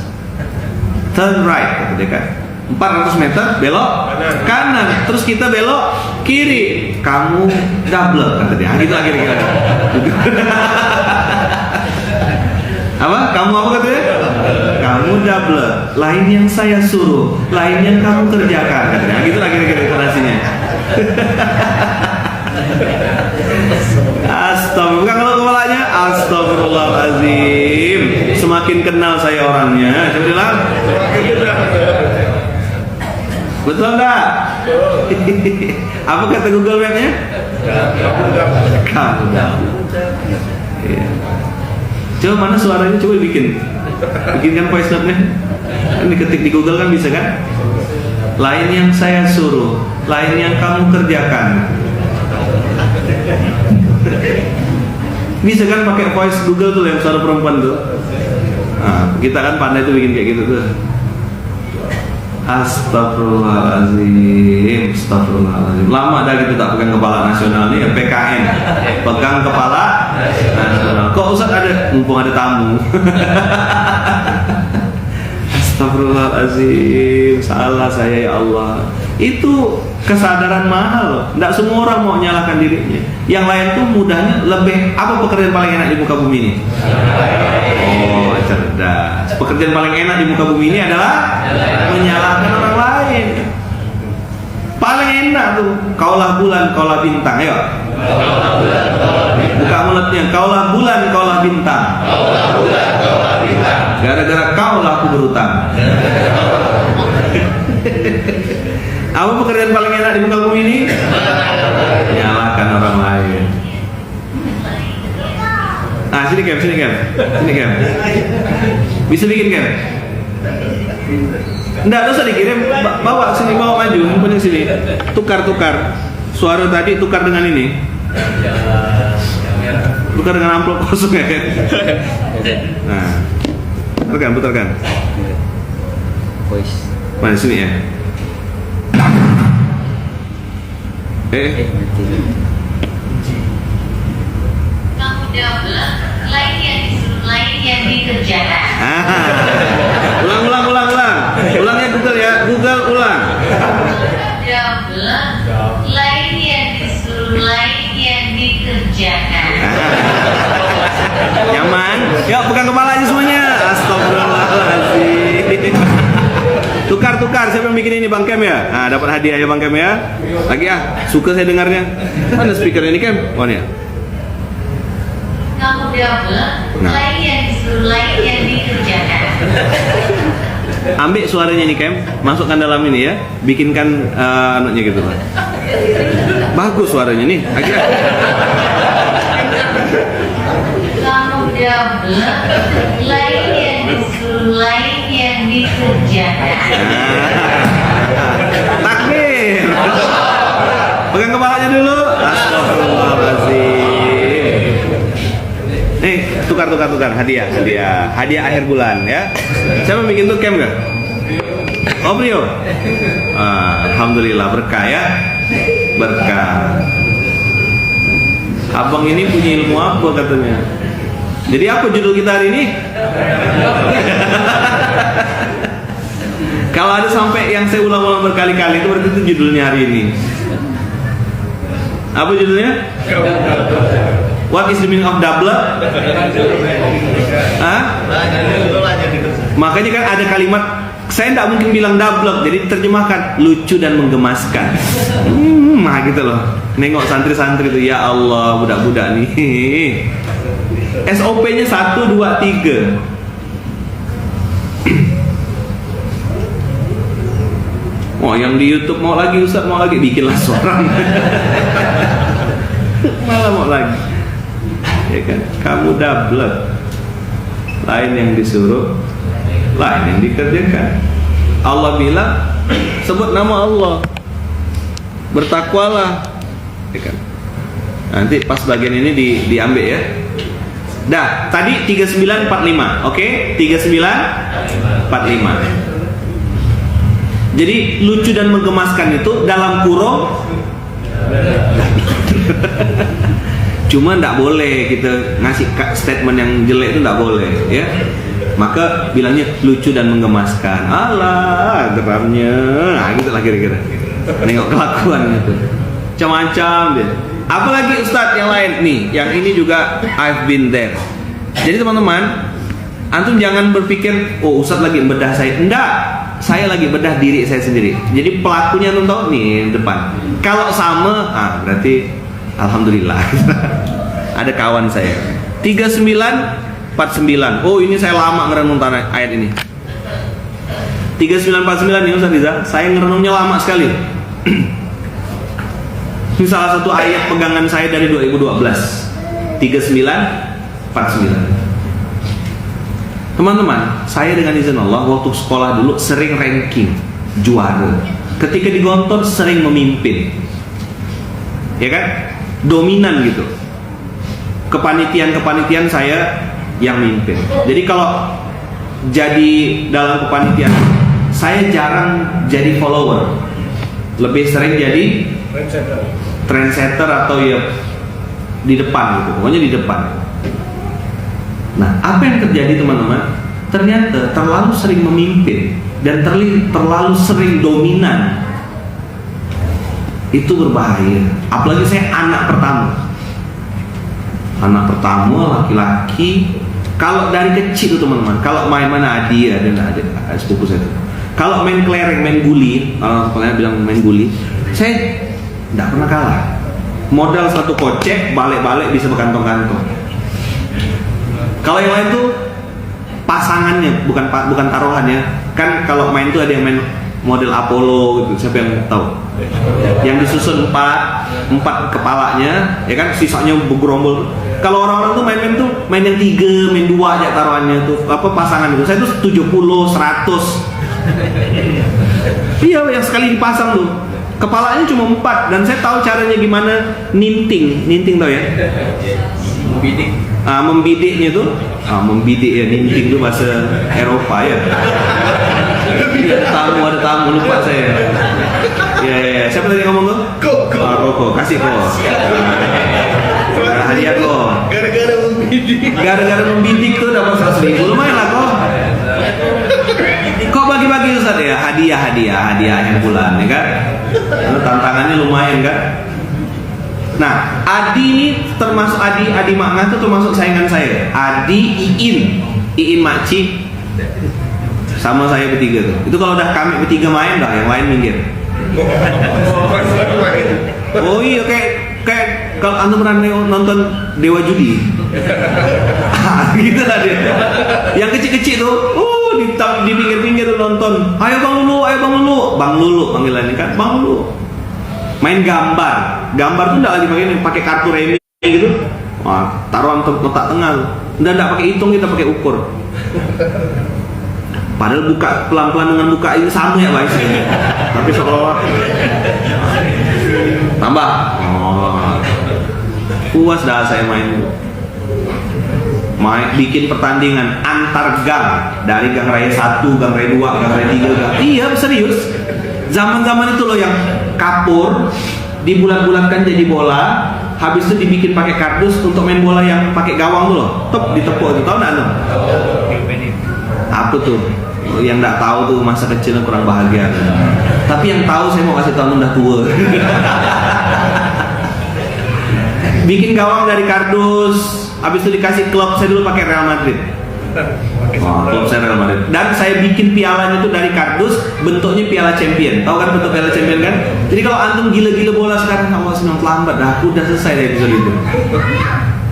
turn right, kata dia kan. 400 meter belok kanan, terus kita belok kiri, kamu double, kata dia. Gitu lah kira-kira. Apa? Kamu apa kata dia? Kamu double. Lain yang saya suruh, lain yang kamu kerjakan, kata dia. Gitu lah kira-kira intonasinya. Astagfirullah, kalau kepalanya astagfirullahaladzim. Semakin kenal saya orangnya. Coba bilang. Betul enggak? Apa kata Google Map-nya? Kamu iya. Coba mana suaranya, coba bikinkan voice note-nya. Kan diketik di Google kan bisa kan? Lain yang saya suruh, lain yang kamu kerjakan. Bisa kan pakai voice Google tuh yang suara perempuan tuh. Nah, kita kan pandai tuh bikin kayak gitu tuh. Astagfirullahaladzim, astagfirullahaladzim. Lama dah gitu tak pegang kepala nasional nih, PKN. Pegang kepala nasional. Kok Ustaz ada, mumpung ada tamu. Astagfirullahaladzim, salah saya ya Allah. Itu kesadaran mahal loh. Tidak semua orang mau nyalakan dirinya. Yang lain tuh mudahnya lebih. Apa pekerjaan paling enak di muka bumi ini? Oh, cerdas. Pekerjaan paling enak di muka bumi ini adalah menyalahkan orang lain. Paling enak tuh. Kaulah bulan, kaulah bintang. Ayo. Buka mulutnya. Kaulah bulan, kaulah bintang. Gara-gara kaulah aku berutang. Apa pekerjaan paling enak di muka bumi ini? Menyalahkan orang lain. Ah, sini Kem. Bisa bikin Kem? Enggak, usah dikirim. Bawa sini, bawa maju, handphone sini. Tukar. Suara tadi tukar dengan ini. Tukar dengan amplop kosong ya. Nah, putarkan. Voice. Mana sini ya? Kamu double, lain yang disuruh, lain yang dikerjakan. Ulang. Ulangnya Google ya, Google ulang. Double, lain yang disuruh, lain yang dikerjakan. Nyaman? Yuk pegang kepalanya semuanya. Astagfirullahaladzim. Tukar. Siapa yang bikin ini Bang Kem ya? Nah, dapat hadiah ya Bang Kem ya. Lagi suka saya dengarnya. Mana speakernya ini Kem? Oh nih. Kamu double, lain yang disuruh, lain yang dikerjakan. Ambil suaranya nih Kem, masukkan dalam ini ya. Bikinkan anaknya gitu Pak. Bagus suaranya nih. Lagi Kamu double, lain yang disuruh, lain yang dikerjakan. Takbir. Pegang kepalanya dulu. Astagfirullahaladzim. Nih, tukar. Hadiah akhir bulan ya. Siapa bikin tuh Kem gak? Oh Brio. Alhamdulillah berkah ya. Berkah. Abang ini punya ilmu apa katanya? Jadi apa judul kita hari ini? Kalau ada sampai yang saya ulang-ulang berkali-kali itu berarti itu judulnya hari ini. Apa judulnya? What is the meaning of double? Makanya kan ada kalimat, saya tidak mungkin bilang double, jadi diterjemahkan lucu dan menggemaskan. Nah gitu loh. Nengok santri-santri itu, ya Allah budak-budak nih. SOP-nya 1, 2, 3. Oh yang di YouTube mau lagi Ustaz, mau lagi bikinlah seorang. Malah mau lagi. Ya kan? Kamu double. Lain yang disuruh, lain yang dikerjakan. Allah bilang, sebut nama Allah, bertakwalah. Ya kan? Nanti pas bagian ini diambil ya. Dah, tadi 3945. Oke, 3945. Jadi lucu dan menggemaskan itu dalam kurung Cuma tidak boleh kita ngasih statement yang jelek itu tidak boleh, ya. Maka bilangnya lucu dan menggemaskan. Alah, geramnya. Nah, gitu lah kira-kira. Nengok kelakuan itu. Macam-macam dia. Apalagi Ustadz yang lain nih, yang ini juga I've been there. Jadi teman-teman, antum jangan berpikir, oh Ustadz lagi bedah saya. Enggak, saya lagi bedah diri saya sendiri. Jadi pelakunya antum tahu nih depan. Kalau sama, berarti alhamdulillah. Ada kawan saya 3949. Oh ini saya lama ngerenung ayat ini. 3949 nih Ustaz Riza, saya ngerenungnya lama sekali. Ini salah satu ayat pegangan saya dari 2012. 3949. Teman-teman, saya dengan izin Allah waktu sekolah dulu sering ranking juara. Ketika di Gontor sering memimpin, ya kan? Dominan gitu. Kepanitiaan saya yang mimpin. Jadi kalau jadi dalam kepanitiaan, saya jarang jadi follower. Lebih sering jadi trendsetter atau ya di depan gitu. Pokoknya di depan. Nah, apa yang terjadi teman-teman? Ternyata terlalu sering memimpin dan terlalu sering dominan. Itu berbahaya. Apalagi saya anak pertama laki-laki. Kalau dari kecil tuh teman-teman, kalau main mana Adi dan ada sepupu saya tuh. Kalau main kelereng, main guli, kalian bilang main guli, saya tidak pernah kalah. Modal satu kocek, balik-balik bisa berkantong-kantong. Kalau yang lain tuh pasangannya, bukan taruhannya. Kan kalau main tuh ada yang main model Apollo gitu, siapa yang tahu? Yang disusun empat kepalanya, ya kan, sisanya bergerombol. Kalau orang-orang tuh main tuh main yang 3, main 2 aja taruhannya tuh, apa pasangan itu. Saya tuh 70, 100. Iya, yang sekali dipasang tuh kepalanya cuma 4 dan saya tahu caranya gimana ninting tau ya? Membidik. Membidiknya tuh, membidik ya, ninting itu bahasa Eropa ya. Ada tamu lupa saya. Ya, siapa tadi ngomong tuh? Koko, kasih kok. Hadiah kok. Gara-gara membidik tuh dapat 100.000, lumayan lah kok. Kok bagi-bagi Ustaz ya, hadiah yang bulan ya kan? Lalu tantangannya lumayan kan? Nah, Adi ini termasuk Adi Makna itu termasuk saingan saya. Adi, Iin Makci sama saya bertiga tuh. Itu kalau udah kami bertiga main dah, yang lain minggir. Oh iya, kayak kalau antum pernah nonton Dewa Judi. Gitu lah dia. Yang kecil-kecil tuh, di pinggir-pinggir tuh nonton. Ayo Bang Lulu. Bang Lulu panggilannya kan, Bang Lulu. Main gambar tuh enggak lagi pakai kartu remi gitu. Wah, taruhan letak tengah tuh. Enggak pakai hitung, kita pakai ukur. Padahal buka pelan-pelan dengan buka ini sama ya guys. Tapi seolah tambah. Puas dah saya main bikin pertandingan antar gang, dari gang raya 1, gang raya 2, gang raya 3 gang. Iya, serius. Zaman-zaman itu loh yang kapur dibulat-bulatkan jadi bola, habis itu dibikin pakai kardus untuk main bola yang pakai gawang tuh loh. Ditepuk itu, tahu enggak tuh? Apa tuh? Yang enggak tahu tuh masa kecilnya kurang bahagia. Tapi yang tahu saya mau kasih tahu, udah tua. Bikin gawang dari kardus, habis itu dikasih klub. Saya dulu pakai Real Madrid. Klub saya Real Madrid. Dan saya bikin pialanya itu dari kardus, bentuknya piala champion. Tahu kan bentuk piala champion kan? Jadi kalau antum gila-gila bola sekarang, Allah senang terlambat. Aku udah selesai dari episode itu.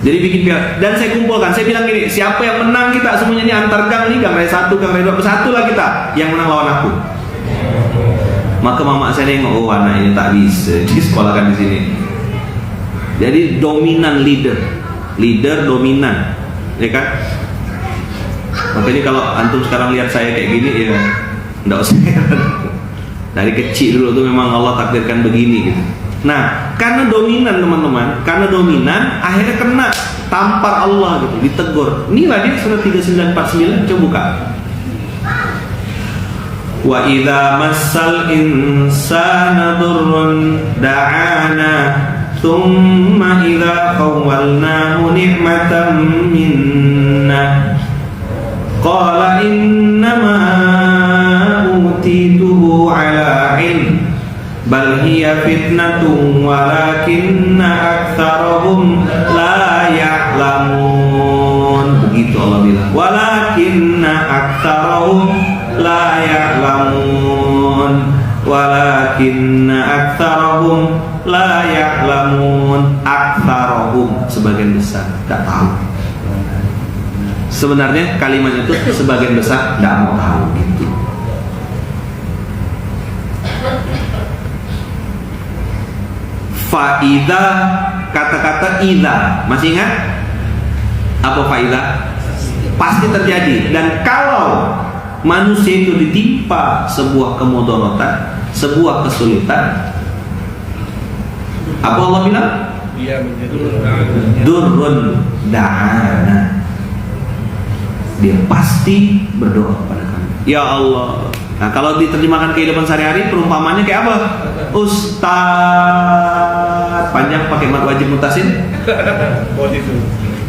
Jadi bikin piala. Dan saya kumpulkan. Saya bilang gini, siapa yang menang kita semuanya ini antar gang nih, gang raya 1, gang raya 2, bersatu lah kita. Yang menang lawan aku. Maka mama saya nengok, oh anak ini tak bisa disekolahkan di sini. Jadi dominan leader dominan, ya kan? Makanya kalau antum sekarang lihat saya kayak gini ya enggak usah. Dari kecil dulu tuh memang Allah takdirkan begini gitu. Nah, karena dominan teman-teman, akhirnya kena tampar Allah gitu, ditegur. Inilah dia surat 3949, coba buka. Wa idza massal insana dhurrun da'ana thumma idza khawwalnahu ni'matan minna qala innama utituhu ala ilm bal hiya fitnatun walakinna aktsarahum la ya'lamun. Begitu Allah bilang, walakinna aktsarahum la ya'lamun, walakinna aktsarahum la ya'lamun. Aktsarahum sebagian besar tidak tahu. Sebenarnya kalimat itu sebagian besar tidak mau tahu gitu. Faida, kata-kata idza, masih ingat? Apa faida? Pasti terjadi. Dan kalau manusia itu ditimpa sebuah kemudaratan, sebuah kesulitan, apa Allah bilang? Dia menjadi Durrun da'ana. Dia pasti berdoa kepada kami, ya Allah. Nah, kalau diterjemahkan kehidupan sehari-hari, perumpamannya kayak apa? Ustaz panjang pakai mat wajib mutasin,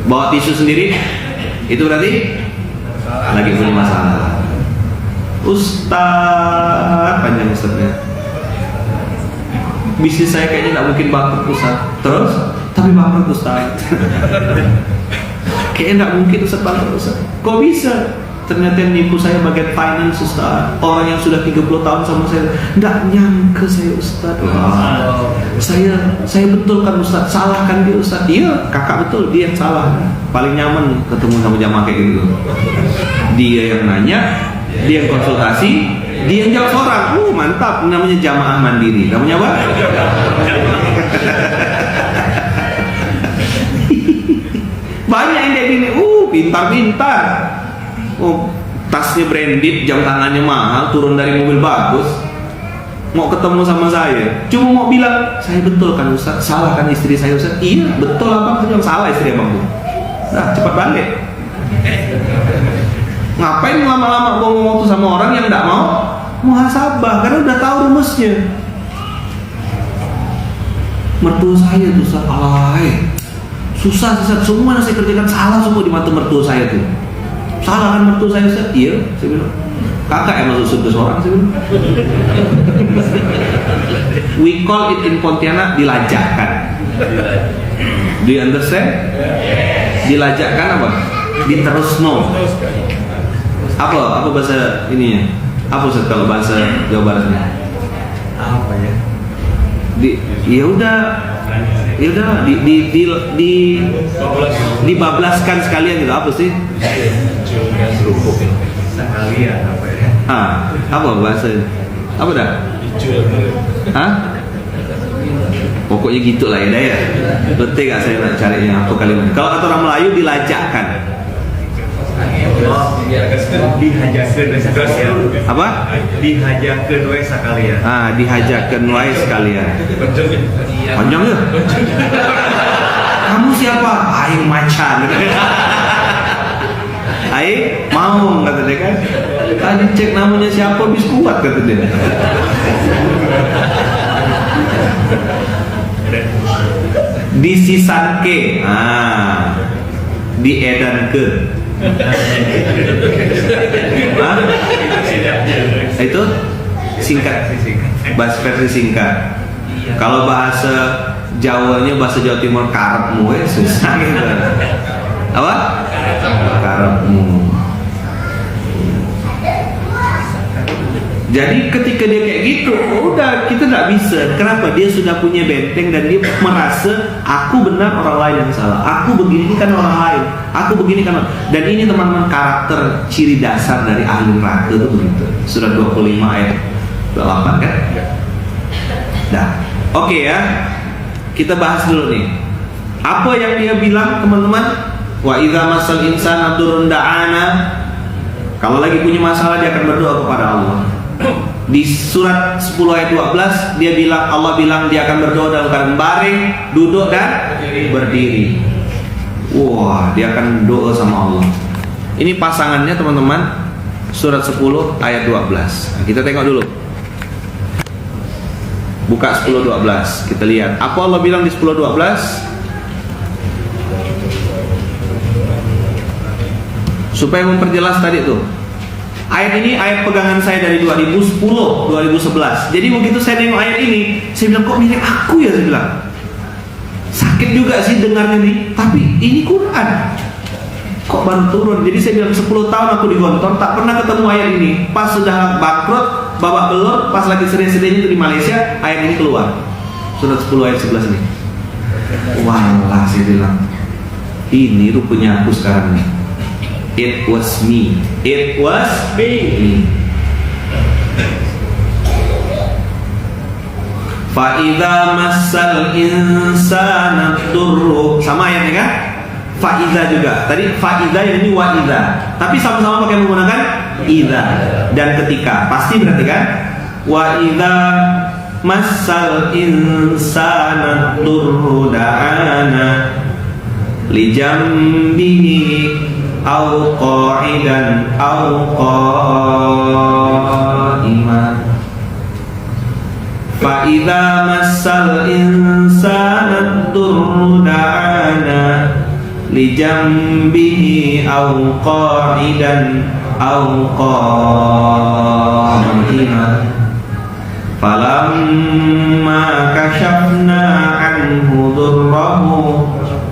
bawa tisu sendiri, itu berarti lagi punya masalah. Ustaz panjang Ustaznya, bisnis saya kayaknya nggak mungkin bangkrut Ustaz. Terus tapi bangkrut Ustaz. Kayaknya nggak mungkin Ustaz bangkrut Ustaz. Kok bisa? Ternyata yang nipu saya bagian finance Ustaz, orang yang sudah 30 tahun sama saya. Nggak nyangka saya Ustaz. Wah, saya betul kan Ustaz, salahkan dia Ustaz. Iya kakak betul, dia yang salah. Paling nyaman ketemu sama jamaah kayak gitu. Dia yang nanya, dia yang konsultasi, dia yang jawab orang. Mantap, namanya jamaah mandiri. Namanya apa? Banyak yang kayak gini. Pintar-pintar. Tasnya branded, jam tangannya mahal, turun dari mobil bagus, mau ketemu sama saya, cuma mau bilang, saya betul kan Ustaz, salah kan istri saya Ustaz? Iya betul abang, saya bilang salah istri abang tuh. Nah cepat balik. Ngapain lama-lama ngomong tuh sama orang yang tidak mau muhasabah, karena udah tahu rumusnya. Mertua saya tuh Ustaz, alay, susah Ustaz, semua yang saya kerjakan salah semua di mata mertua saya tuh. Salah kan mertua saya Ustaz? Iya, saya bilang. Kakak yang masuk surga seorang, saya bilang. We call it in Pontianak dilajakan. Do you understand? Dilajakan apa? Diterusno. Apa bahasa ininya? Apa Ustaz kalau bahasa Jawa Baratnya? Apa ya? Dibablaskan sekalian gitu. Apa sih? Sekalian apa ya? Apa bahasa? Apa dah? Pokoknya gitulah ya, ya. Betul gak saya nak carinya apa kalimat? Kalau kata orang Melayu dilajakkan. Dihajakeun we sekalian. Apa? Dihajakeun we sekalian. Dihajakeun we sekalian. Panjang ya? Kamu siapa? Aing macan. Aing mau kata dia kan. Tadi cek namanya siapa bis kuat kata dia. Disisanke. Diedankeun. Itu singkat, bahasa versi singkat. Kalau bahasa Jawanya, bahasa Jawa Timur, karepmu susah gitu. Apa? Karepmu. Jadi ketika dia kayak gitu, udah kita nggak bisa. Kenapa? Dia sudah punya benteng dan dia merasa aku benar, orang lain yang salah. Aku begini kan orang lain. Aku begini kan. Dan ini teman-teman karakter ciri dasar dari ahli neraka itu begitu. Surat 25 ayat 28 kan? Nah, oke ya. Kita bahas dulu nih. Apa yang dia bilang teman-teman? Wa idza masal insana durrun da'ana. Kalau lagi punya masalah dia akan berdoa kepada Allah. Di surat 10 ayat 12 dia bilang, Allah bilang dia akan berdoa dalam keadaan baring, duduk dan berdiri. Wah, dia akan doa sama Allah. Ini pasangannya teman-teman, surat 10 ayat 12. Nah, kita tengok dulu. Buka 10-12. Kita lihat apa Allah bilang di 10-12. Supaya memperjelas tadi tuh. Ayat ini ayat pegangan saya dari 2010, 2011. Jadi begitu saya nengok ayat ini, saya bilang kok mirip aku ya, saya bilang. Sakit juga sih dengarnya nih, tapi ini Quran. Kok baru turun? Jadi saya bilang 10 tahun aku di Gontor tak pernah ketemu ayat ini. Pas sudah bangkrut, babak belur, pas lagi sedih-sedihnya itu di Malaysia, ayat ini keluar. Surat 10 ayat 11 ini. Walah, saya bilang, ini rupanya aku sekarang nih. It was me. It was me. Fa'idha massal insana durru. Sama ayatnya kan? Fa'idha juga. Tadi fa'idha yang ini wa'idha. Tapi sama-sama pakai menggunakan idha. Dan ketika. Pasti berarti kan? Wa'idha massal insana durru da'ana lijambihi au qa'idan au qa'iman fa idza massal insana durru da'ana li jambihi au qa'idan au qa'iman falamma kashafna anhu durrahu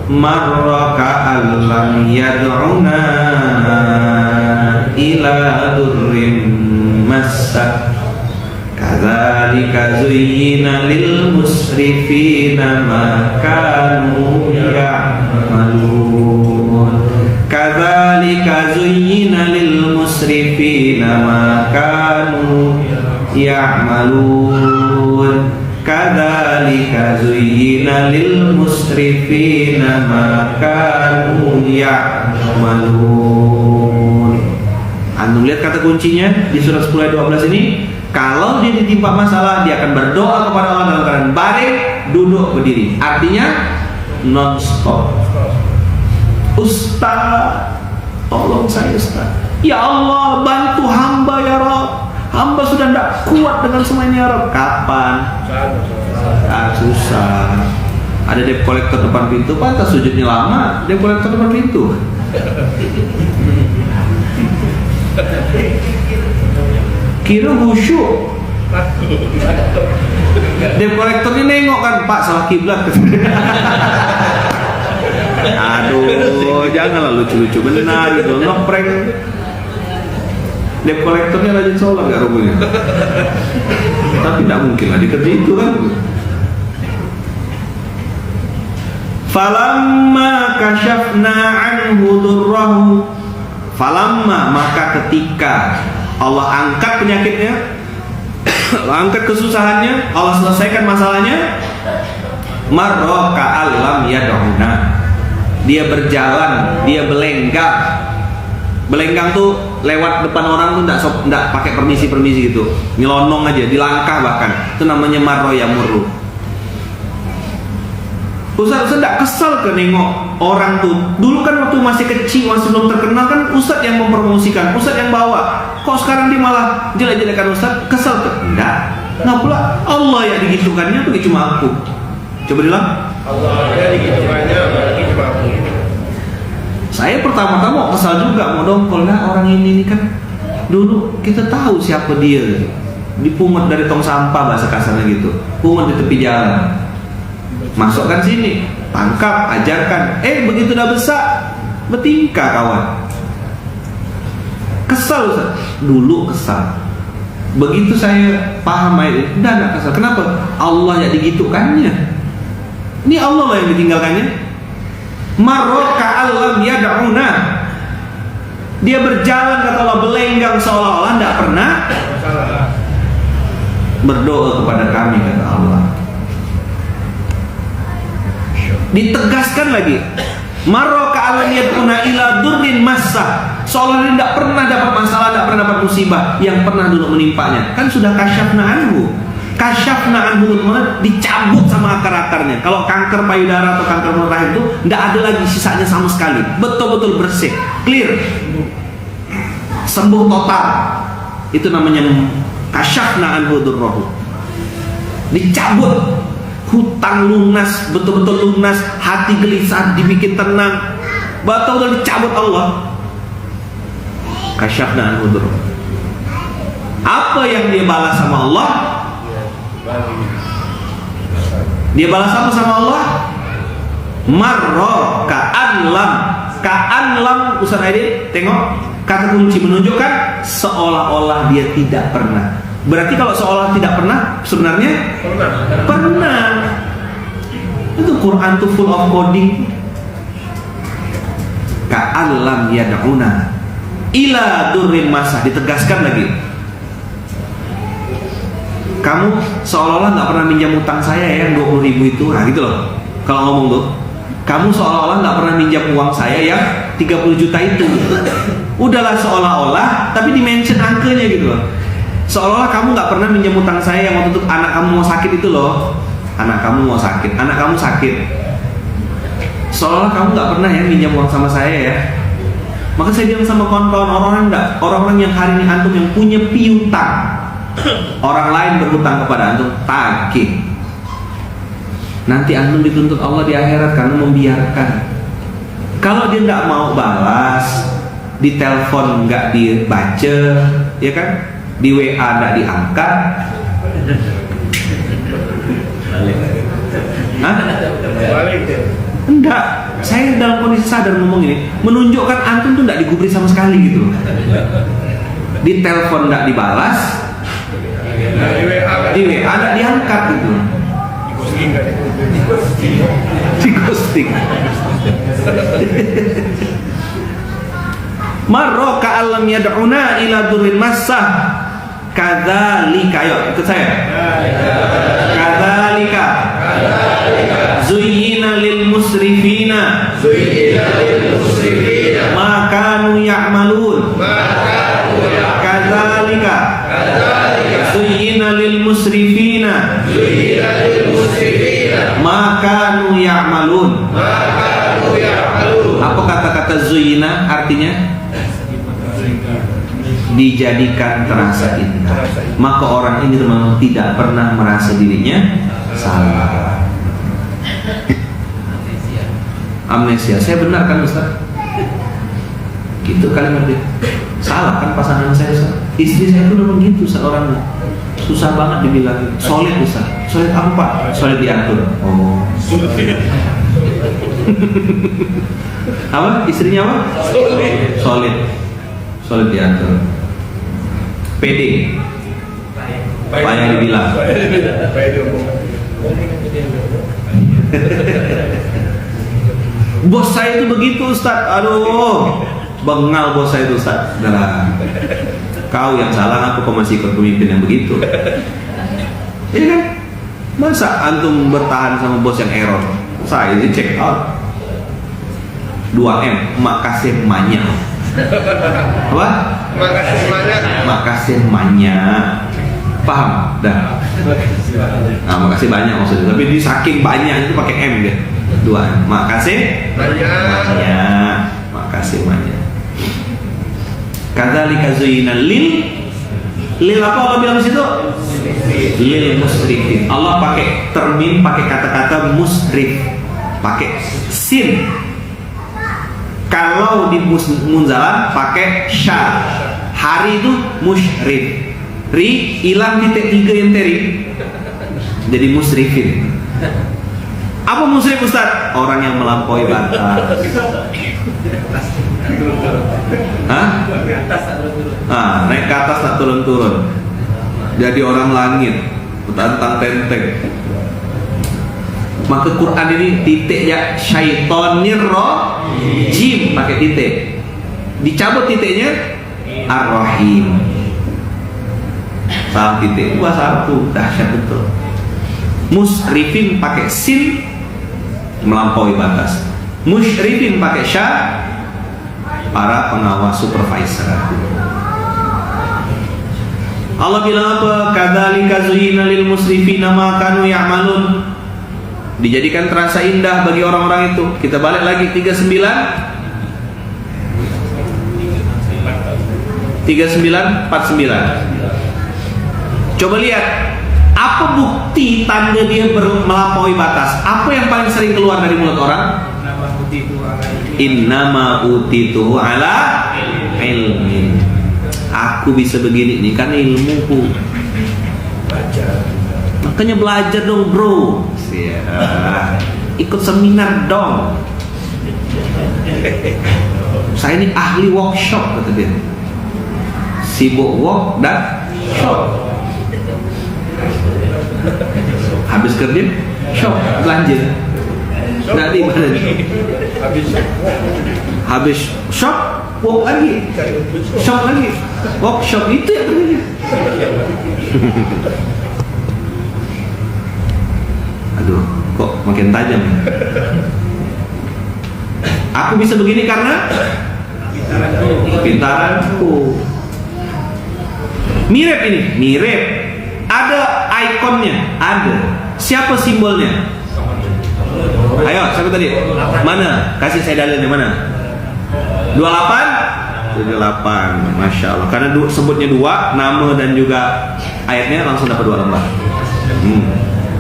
marra ka'allam yad'una ila durrim massa kadzalika zuyyina lil musrifina ma kanu ya'malun kadzalika zuyyina lil musrifina ma kanu ya'malun kadzalika zuyyina lil musrifina ma kanu ya'malun. Antum lihat kata kuncinya di surat 10 ayat 12 ini. Kalau dia ditimpa masalah, dia akan berdoa kepada Allah dalam keadaan baring, duduk, berdiri. Artinya non-stop. Ustaz, tolong saya Ustaz. Ya Allah, bantu hamba ya Rabb. Hamba sudah tidak kuat dengan semua ini ya Rabb. Kapan? Susah. Ada debt collector depan pintu, pantas sujudnya lama. Debt collector depan pintu. Kira khusyuk. Debt collector ini nengok kan, Pak salah kiblat. Aduh, janganlah lucu-lucu benar gitu, ngeprank. Debt collectornya rajin sholat gak rupanya. Tapi tidak mungkin lah dikerja itu kan. Falamma kashafna anhu durrahu. Falamma, maka ketika Allah angkat penyakitnya, Allah angkat kesusahannya, Allah selesaikan masalahnya, marra ka'allam yad'una. Dia berjalan, dia belenggang. Belenggang tuh lewat depan orang tuh enggak pakai permisi gitu. Nyelonong aja, dilangkah bahkan. Itu namanya marro yamurru. Ustaz enggak kesal ke nengok orang tuh. Dulu kan waktu masih kecil, masih belum terkenal kan Ustaz yang mempromosikan, Ustaz yang bawa. Kok sekarang dia malah jelek-jelekan Ustaz? Kesal ke? Enggak. Nah pula Allah yang digitukannya bagi cuma aku. Coba bilang. Allah yang digitukannya bagi cuma aku. Saya pertama-tama kesal juga, mau dongkol nah orang ini kan dulu kita tahu siapa dia, dipungut dari tong sampah bahasa kasarnya gitu, pungut di tepi jalan, masukkan sini, tangkap, ajarkan, begitu udah besar, bertingkah kawan, kesal Ustaz, dulu kesal, begitu saya paham udah nggak kesal, kenapa? Allah yang digitukannya, ini Allah lah yang ditinggalkannya. Marra ka'allam yad'una. Dia berjalan kata Allah belenggang seolah-olah tidak pernah berdoa kepada kami kata Allah. Ditegaskan lagi. Marra ka'allam yad'una ila durrin massa. Seolah dia tidak pernah dapat masalah, tidak pernah dapat musibah yang pernah dulu menimpanya. Kan sudah kasyafna anhu. Kasyafna anhu dicabut sama akar-akarnya. Kalau kanker payudara atau kanker mulut rahim itu tidak ada lagi sisanya sama sekali. Betul-betul bersih, clear, sembuh total. Itu namanya kasyafna anhu durrahu. Dicabut, hutang lunas, betul-betul lunas, hati gelisah dibikin tenang, betul-betul dicabut Allah. Kasyafna anhu dhurra. Apa yang dia balas sama Allah? Dia balas apa sama Allah? Marra ka'anlam Ustaz Aidin, tengok kata kunci menunjukkan seolah-olah dia tidak pernah. Berarti kalau seolah tidak pernah, sebenarnya pernah. Itu Quran tuh full of coding. Ka'anlam yad'una ila durrin masah, ditegaskan lagi. Kamu seolah-olah nggak pernah minjam utang saya ya, 20.000 itu, nah gitu loh. Kalau ngomong tuh, kamu seolah-olah nggak pernah minjam uang saya ya, 30 juta itu. Udahlah seolah-olah, tapi di-mention angkanya gitu loh. Seolah-olah kamu nggak pernah minjam utang saya yang waktu itu anak kamu mau sakit itu loh. Anak kamu mau sakit, anak kamu sakit. Seolah-olah kamu nggak pernah ya minjam uang sama saya ya. Maka saya bilang sama kawan-kawan, orang-orang yang hari ini antum yang punya piutang, orang lain berhutang kepada antum, tagih. Nanti antum dituntut Allah di akhirat karena membiarkan. Kalau dia nggak mau balas, di telepon nggak dibaca, ya kan? Di WA nggak diangkat. Hah? Enggak, saya dalam kondisi sadar ngomong ini, menunjukkan antum tuh nggak digubris sama sekali gitu. Di telepon nggak dibalas, di WA nggak diangkat gitu. Di ghosting. Marra ka'allam yad'una ila durrin massah. Kadzalika, yuk ikut saya. Kadzalika zuyyina lil musrifina ma kanu ya'malun. Kadzalika zuyyina lil musrifina ma kanu ya'malun. Apa kata-kata zuyyina artinya? Dijadikan terasa indah. Maka orang ini memang tidak pernah merasa dirinya salah. Amnesia. Saya benar kan Ustaz? Gitu kalimatnya. Salah kan pasangan saya Ustaz? Istri saya itu memang gitu seorang. Susah banget dibilang solid Ustaz. Solid apa? Solid diatur. Oh. Apa? Istrinya apa? Solid. Solid diatur. PD. Payah dibilang. Bos saya itu begitu Ustaz. Aduh, bengal bos saya itu Ustaz. Nah, kau yang salah, aku masih ikut pemimpin yang begitu. Iya kan? Masa antum bertahan sama bos yang error? Saya ini check out. 2M, makasih banyak. Apa? Makasih banyak. Makasih banyak. Paham? Dah. Nah, makasih banyak maksudnya. Tapi di saking banyak itu pakai M deh. 2M. Makasih banyak. Makasih banyak. Kadzalika zuyyina lil apa Allah bilang di situ? Lil musrifin. Allah pakai termin, pakai kata-kata musrif. Pakai sin. Kalau di munzalah pakai sya. Hari itu musyrif. Ri hilang titik 3 yang teri. Jadi musrifin. Apa musrif Ustaz? Orang yang melampaui batas. Hah? Naik ke atas tak turun-turun. Jadi orang langit, tantang tenteng. Maka Quran ini titik ya syaitonir rajim pakai titik. Dicabut titiknya ar-rahim. Salah titik itu satu, dahsyat betul. Musrifin pakai sin, melampaui batas. Musyrifin pakai sya, para pengawas supervisor. Allah bilang apa? Kadzalika zuyyina lil musrifina ma kanu ya'malun. Dijadikan terasa indah bagi orang-orang itu. Kita balik lagi 39 49. Coba lihat Apa bukti tanda dia melampaui batas? Apa yang paling sering keluar dari mulut orang? Innama utituhu ala ilmin. Aku bisa begini nih karena ilmuku. Makanya belajar dong bro. Ikut seminar dong. Saya ini ahli workshop kata dia. Sibuk work dan shop. Habis kerja shop belanja. Nggak di mana nih? Habis shop work lagi. Shop lagi. Workshop itu yang kerjanya. Aduh, kok makin tajam. Aku bisa begini karena pintaranku. Mirip ini, mirip. Ada ikonnya, ada. Siapa simbolnya? Ayo, siapa tadi? Mana? Kasih saya dalilnya mana? 28? 78, Masya Allah. Karena sebutnya 2, nama dan juga ayatnya langsung dapat 2 lembar.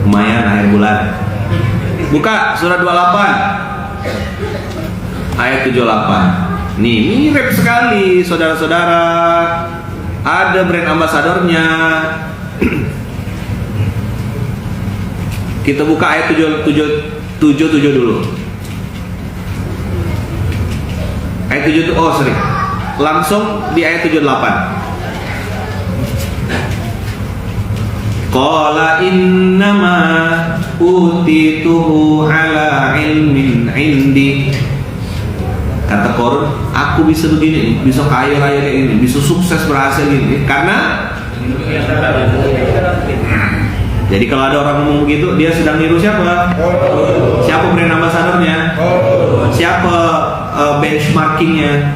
Lumayan akhir bulan. Buka surat 28 ayat 78. Nih mirip sekali saudara-saudara. Ada brand ambasadornya. Kita buka ayat 77 dulu. Ayat 7 oh sorry. Langsung di ayat 78. Qala innama utituhu ala ilmin indi. Kata Korun, aku bisa begini, bisa kaya raya kayak ini, bisa sukses berhasil gini karena. Jadi kalau ada orang ngomong begitu, dia sedang niru siapa? Siapa brand ambasadornya? Siapa benchmarkingnya?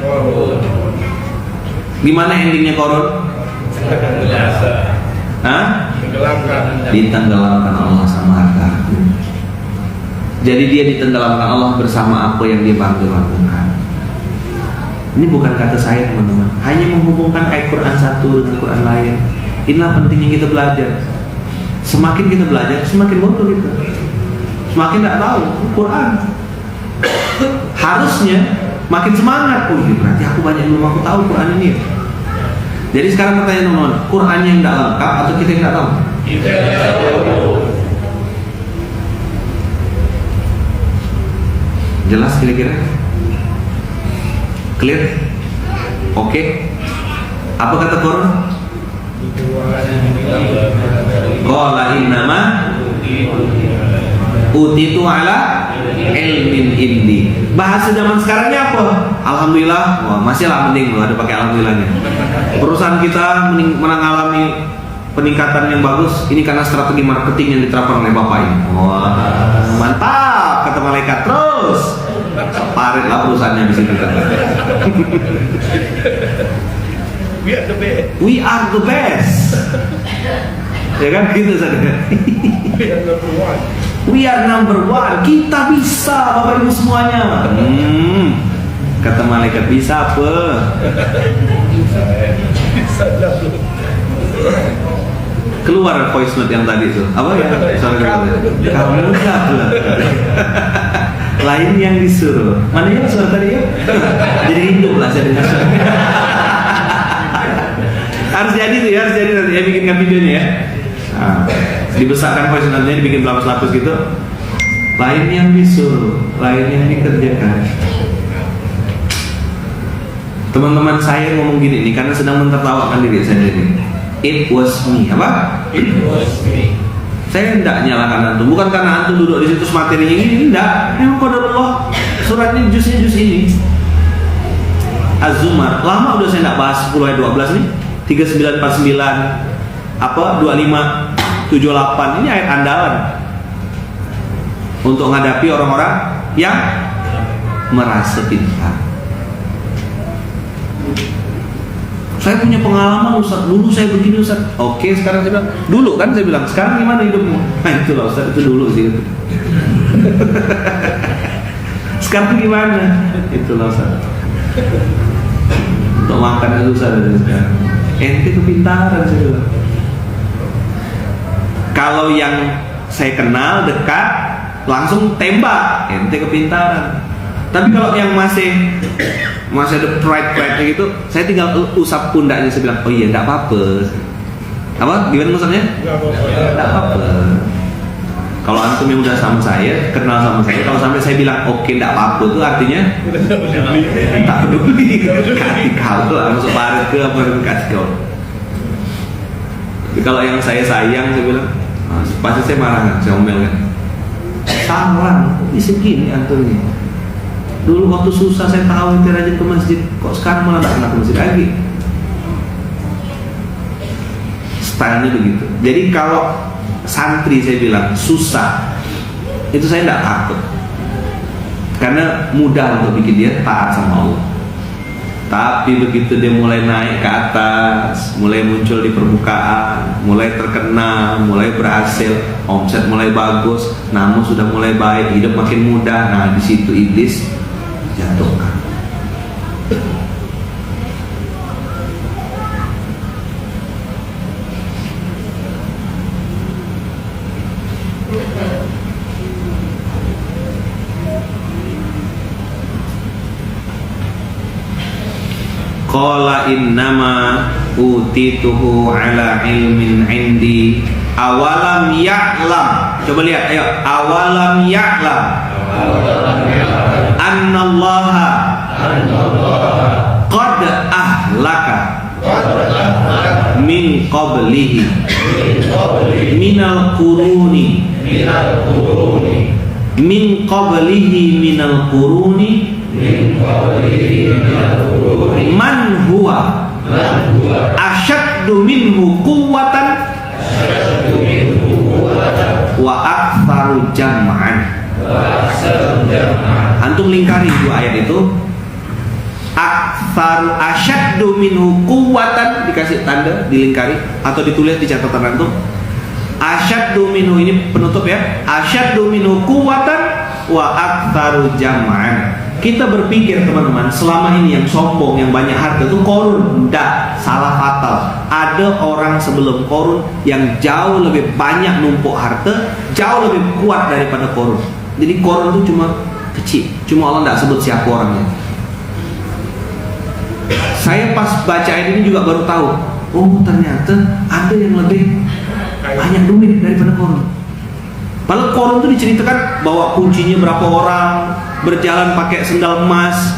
Gimana endingnya Korun? Hah? Ditenggelamkan Allah sama hartaku. Jadi dia ditenggelamkan Allah bersama apa yang dia bangga-banggakan. Ini bukan kata saya teman-teman, hanya menghubungkan ayat Quran satu dengan Quran lain. Inilah pentingnya kita belajar. Semakin kita belajar, semakin bodoh kita. Semakin tidak tahu Quran. Harusnya makin semangat. Oh iya, berarti aku banyak belum aku tahu Quran ini. Jadi sekarang pertanyaan teman-teman, Qurannya yang tidak lengkap atau kita yang tidak tahu? Jelas kira-kira? Clear? Oke? Apa kata Quran? Qala innama utitu ala ilmin indi. Bahasa zaman sekarangnya apa? Alhamdulillah. Wah, masih lah mending loh ada pakai alhamdulillahnya. Perusahaan kita mengalami peningkatan yang bagus. Ini karena strategi marketing yang diterapkan oleh Bapak ini. Wah, mantap kata malaikat. Terus parit lah perusahaannya di sini. We are the best. We are the best. Ya kan gitu saja. We are number one. We are number one. Kita bisa Bapak Ibu semuanya. Kata malaikat bisa apa? Bisa lah. Keluar voice note yang tadi itu. Apa ya? Kamu lah. Lain yang disuruh. Mana yang suara tadi ya? Jadi hidup lah saya dengar. Harus jadi tuh ya, harus jadi nanti ya bikinkan videonya ya. Nah, dibesarkan voice note-nya, dibikin lapis-lapis gitu. Lain yang disuruh, lain yang dikerjakan. Teman-teman saya ngomong gini nih karena sedang mentertawakan diri saya sendiri. It was me, apa? It was me. Saya tidak nyalakan antum, bukan karena antum duduk di situ materinya ini, tidak. Memang qadarullah. Suratnya jusnya jus ini. Az-Zumar. Lama udah saya tidak bahas 10 ayat 12 nih. 3949 apa 2578 ini ayat andalan untuk menghadapi orang-orang yang merasa pintar. Saya punya pengalaman Ustaz, dulu saya begini Ustaz. Oke, sekarang saya bilang, dulu kan saya bilang, sekarang gimana hidupmu? Nah itu loh Ustaz, itu dulu sih. Sekarang gimana? Itu loh Ustaz. Untuk makan susah dari sekarang. Ente kepintaran saya bilang. Kalau yang saya kenal dekat, langsung tembak, ente kepintaran. Tapi kalau yang masih ada pride gitu, saya tinggal usap pundaknya, saya bilang, oh iya, enggak apa-apa. Apa? Gimana maksudnya? Enggak apa-apa. Kalau antum yang udah sama saya, kenal sama saya, kalau sampai saya bilang oke, enggak apa-apa, itu artinya tak peduli. Kasih kau lah, masuk paret ke apa yang kasih kau. Tapi kalau yang saya sayang, saya bilang, pasti saya marah kan, saya omel kan. Salah, ini segini antumnya. Dulu waktu susah saya tahu ente rajin ke masjid, kok sekarang malah tak pernah ke masjid lagi. Stylenya begitu. Jadi kalau santri saya bilang susah, itu saya tidak takut, karena mudah untuk bikin dia taat sama Allah. Tapi begitu dia mulai naik ke atas, mulai muncul di permukaan, mulai terkenal, mulai berhasil, omset mulai bagus, namun sudah mulai baik, hidup makin mudah, nah di situ iblis jatuhkan. Qala innama utituhu ala ilmin indi awalam ya'lam. Coba lihat, ayo, awalam ya'lam annallaha qad ahlaka min qablihi minal quruni min qablihi minal quruni man huwa asyaddu minhu quwwatan wa aktsaru jam'an. Antum lingkari dua ayat itu. Aktsaru asyaddu minhu quwwatan, dikasih tanda, dilingkari atau ditulis di catatan antum. Asyaddu minhu, ini penutup ya. Asyaddu minhu quwwatan wa aktsaru jam'an. Kita berpikir teman-teman, selama ini yang sombong, yang banyak harta itu Korun. Tidak, salah fatal. Ada orang sebelum Korun yang jauh lebih banyak numpuk harta, jauh lebih kuat daripada Korun. Jadi Korun itu cuma kecil, cuma Allah tidak sebut siapa orangnya. Saya pas baca ini juga baru tahu, oh ternyata ada yang lebih banyak duit daripada Korun. Padahal Korun itu diceritakan bawa kuncinya berapa orang, berjalan pakai sendal emas,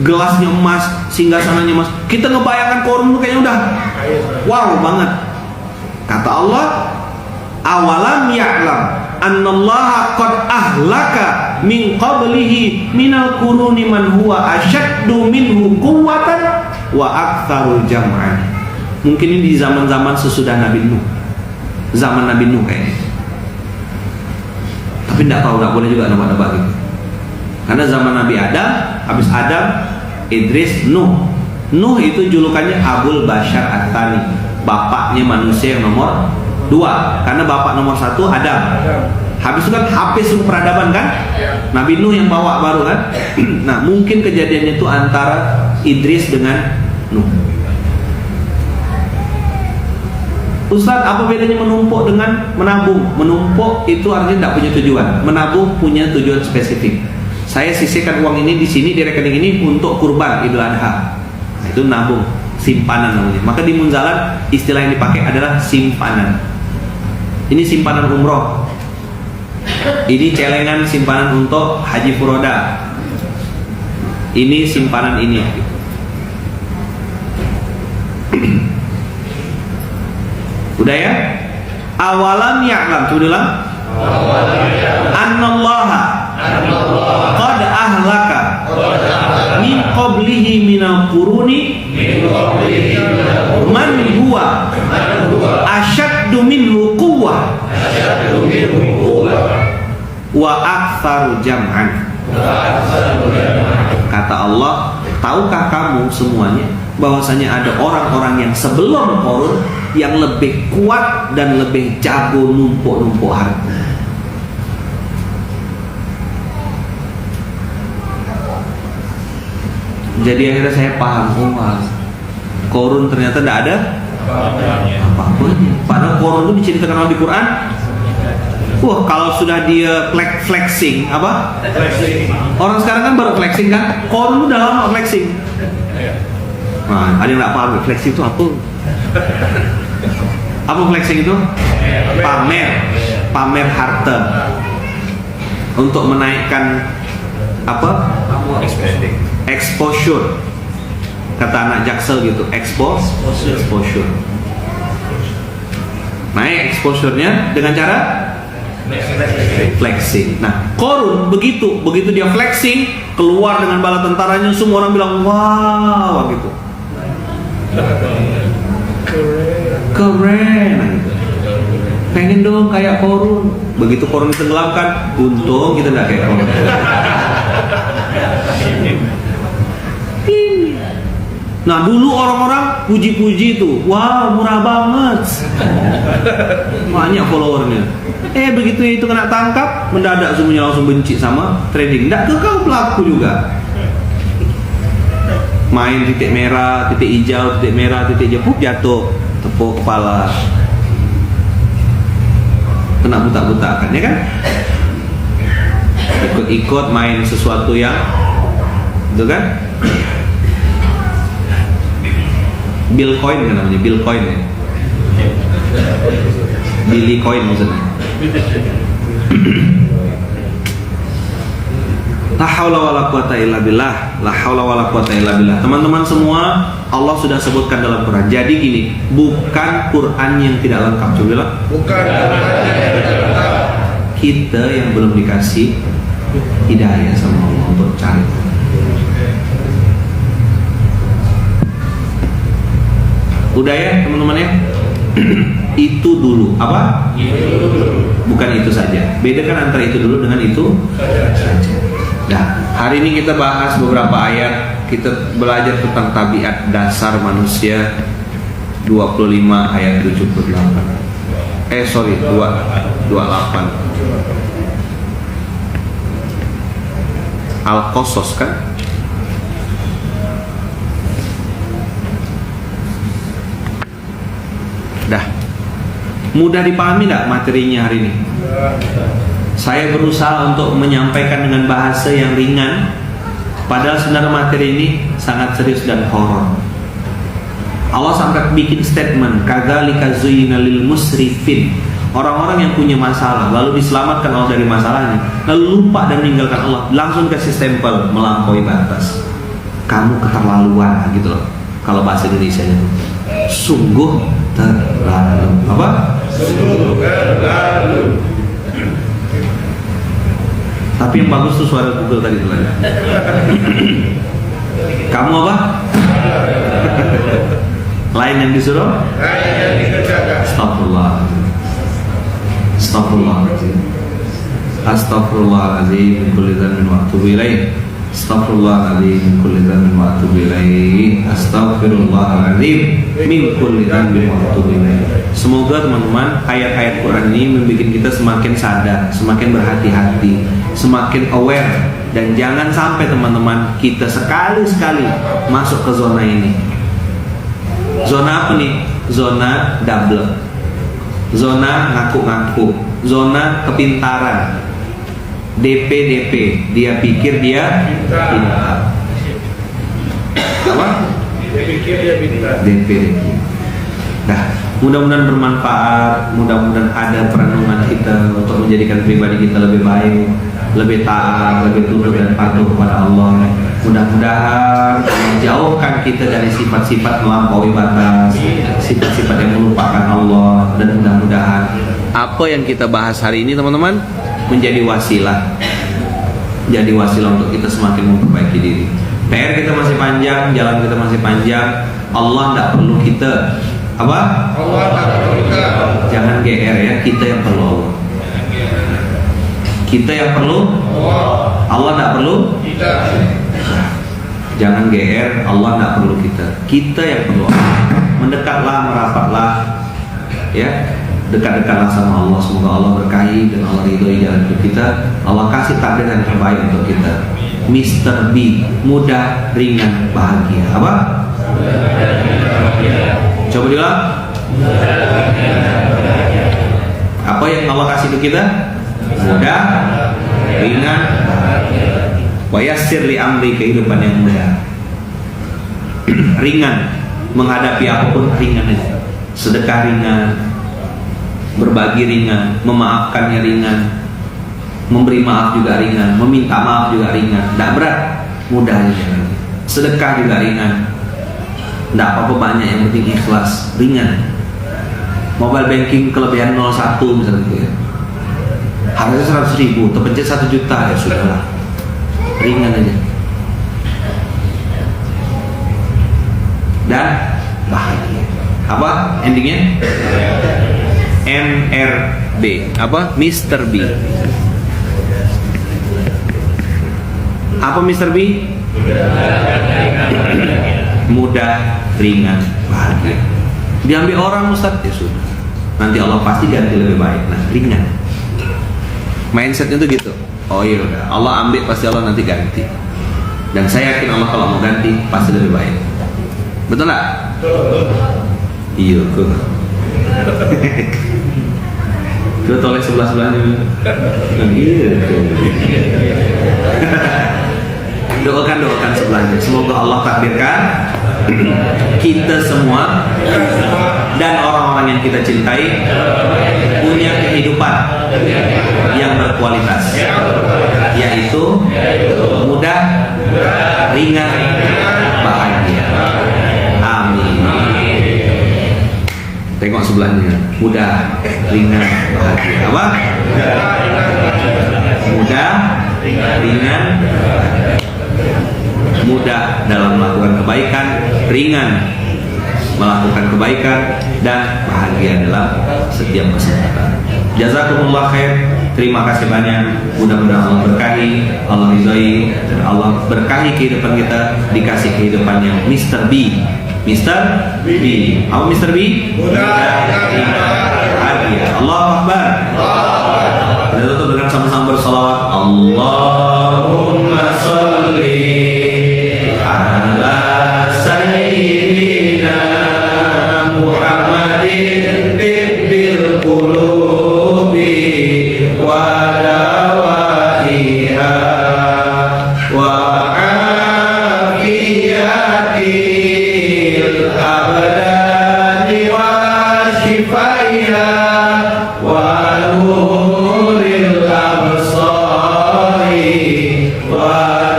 gelasnya emas, singgasananya emas. Kita ngebayangkan Korun itu kayaknya udah wow banget. Kata Allah, awalam ya'lam annallaha qad ahlaka min qablihi minal quruni man huwa asyaddu minhu quwwatan wa aktsaru jam'an. Mungkin ini di zaman-zaman sesudah Nabi Nuh. Zaman Nabi Nuh kayaknya. Tapi tidak tahu, tidak boleh juga nebak-nebak gitu. Karena zaman Nabi Adam, habis Adam, Idris, Nuh. Nuh itu julukannya Abul Bashar At-Tani, bapaknya manusia yang nomor 2. Karena bapak nomor 1 Adam. Habis itu kan habis semua peradaban kan? Nabi Nuh yang bawa baru kan? Nah, mungkin kejadiannya itu antara Idris dengan Nuh. Ustaz, apa bedanya menumpuk dengan menabung? Menumpuk itu artinya tidak punya tujuan. Menabung punya tujuan spesifik. Saya sisihkan uang ini di sini, di rekening ini untuk kurban Idul Adha. Nah, itu nabung, simpanan namanya. Maka di Munzalan istilah yang dipakai adalah simpanan. Ini simpanan umroh. Ini celengan simpanan untuk haji furoda. Ini simpanan ini. Udah ya? Awalam ya'lam, coba ulang. Annallaha qad ahlaka min qablihi minal quruni man huwa asyaddu minhu quwwah wa aktsaru jam'an. Kata Allah, tahukah kamu semuanya bahwasanya ada orang-orang yang sebelum Korun yang lebih kuat dan lebih jago numpuk-numpuk harta. Jadi akhirnya saya paham, oh Korun ternyata tidak ada Apa-apanya. Padahal korun itu diceritakan Allah di Quran. Wah, kalau sudah dia flexing, apa? Orang sekarang kan baru flexing kan? Korun udah lama flexing. Nah, ada yang nggak paham flexing itu apa? Apa flexing itu? Pamer harta untuk menaikkan apa? Exposure. Kata anak Jaksel gitu, exposure. Naik exposure-nya dengan cara flexing. Nah, korun begitu dia flexing, keluar dengan bala tentaranya, semua orang bilang wow gitu. Keren. Pengen dong kayak korun. Begitu korun ditenggelamkan, untung kita nggak kayak korun. Nah, dulu orang-orang puji-puji itu, wow murah banget, banyak followernya. Begitu itu kena tangkap, mendadak semuanya langsung benci sama trading. Nggak kekal pelaku juga. Main titik merah, titik hijau, titik merah, titik hijau, jatuh, tepuk kepala, kena buta-butakan, ya kan? Ikut-ikut main sesuatu yang, itu kan? Bitcoin kan namanya, Bitcoin ya. Billy coin maksudnya. La haula wala quwata illa billah. La haula wala quwata illa billah. Teman-teman semua, Allah sudah sebutkan dalam Quran. Jadi gini, bukan Quran yang tidak lengkap. Coba bilang. Bukan. Kita yang belum dikasih hidayah sama Allah untuk cari. Udah ya teman-teman ya. Itu dulu apa? Bukan itu saja. Bedakan antara itu dulu dengan itu saja. Nah, hari ini kita bahas beberapa ayat. Kita belajar tentang tabiat dasar manusia. 25 ayat 78. 28. Al-Qasas kan? Dah. Mudah dipahami enggak materinya hari ini? Saya berusaha untuk menyampaikan dengan bahasa yang ringan, padahal sebenarnya materi ini sangat serius dan horor. Allah sampai bikin statement, kadzalika zuyyina lil musrifin. Orang-orang yang punya masalah lalu diselamatkan Allah dari masalahnya, lalu lupa dan meninggalkan Allah, langsung kasih stempel melampaui batas. Kamu keterlaluan gitu loh. Kalau bahasa Indonesia itu sungguh terlalu. Apa? Sungguh terlalu. Tapi yang bagus tuh suara Google tadi tuh. Kamu apa? Lain yang disuruh? Lain yang dikerjakan. Astagfirullah. Astagfirullahaladzim. Astagfirullahaladzim min kulli dhanbin wa atubu ilaih. Astagfirullahaladzim min kulli dhanbin wa atubu ilaih. Astagfirullahaladzim min kulli dhanbin wa atubu ilaih. Semoga teman-teman ayat-ayat Quran ini membuat kita semakin sadar, semakin berhati-hati, semakin aware, dan jangan sampai teman-teman kita sekali-sekali masuk ke zona ini. Zona apa nih? Zona double, zona ngaku-ngaku, zona kepintaran, DP. Dia pikir dia pintar. Apa? Dia pikir dia pintar. DP. Nah, mudah-mudahan bermanfaat, mudah-mudahan ada perenungan kita untuk menjadikan pribadi kita lebih baik, lebih taat, lebih tunduk dan patuh kepada Allah. Mudah-mudahan menjauhkan kita dari sifat-sifat melampaui batas, sifat-sifat yang melupakan Allah, dan mudah-mudahan apa yang kita bahas hari ini teman-teman menjadi wasilah, untuk kita semakin memperbaiki diri. PR kita masih panjang, jalan kita masih panjang. Allah tidak perlu kita apa? Allah tak perlu kita. Jangan GR ya, kita yang perlu Allah. Kita yang perlu Allah tidak perlu Kita. Jangan GR, Allah tidak perlu kita. Kita yang perlu Allah. Mendekatlah, merapatlah, ya, dekat-dekatlah sama Allah. Semoga Allah berkahi dan Allah ridhoi jalan hidup kita. Allah kasih takdir yang terbaik untuk kita. Mr. B, mudah, ringan, bahagia. Apa? Coba diulang. Apa yang Allah kasih ke kita? Mudah, ringan, wa yassir li amri, kehidupan yang mudah. Ringan, menghadapi apapun ringan aja. Sedekah ringan, berbagi ringan, memaafkannya ringan, memberi maaf juga ringan, meminta maaf juga ringan. Tidak berat, mudah aja. Sedekah juga ringan, tidak apa-apa banyak, yang penting ikhlas, ringan. Mobile banking kelebihan 01 misalnya gitu ya, harganya 100.000, terpencet 1 juta, ya sudahlah, ringan aja dan bahagia. Apa endingnya? MRB, apa? Mr. B. Apa Mr. B? Mudah, ringan, bahagia. Diambil orang Ustaz, ya sudah, nanti Allah pasti ganti lebih baik. Nah, ringan, mindsetnya tuh gitu. Oh iya udah, Allah ambil pasti Allah nanti ganti, dan saya yakin Allah kalau mau ganti pasti lebih baik. Betul nggak? Iya kok. Tuh toleh sebelah-sebelahnya. Iya. Doakan sebelahnya. Semoga Allah takdirkan kita semua dan orang-orang yang kita cintai punya kehidupan yang berkualitas, yaitu mudah, ringan, bahagia. Amin. Tengok sebelahnya, mudah, ringan, bahagia. Apa? Mudah, ringan, mudah dalam melakukan kebaikan, ringan melakukan kebaikan, dan bahagia dalam setiap kesempatan. Jazakumullah khair. Terima kasih banyak. Mudah-mudahan Allah berkahi, Allah ridhai, dan Allah berkahi kehidupan kita, dikasih kehidupan yang Mr. B. Mr. B. Apa Mr. B? Mudah, bahagia. Allahu Akbar. Kita tutup dengan sama-sama bersalawat. Allahumma sholli ala sayyidina Muhammadin tibbil qulubi wa dawaiha wa afiyatil abdani wa shifaiha wa nuril absari wa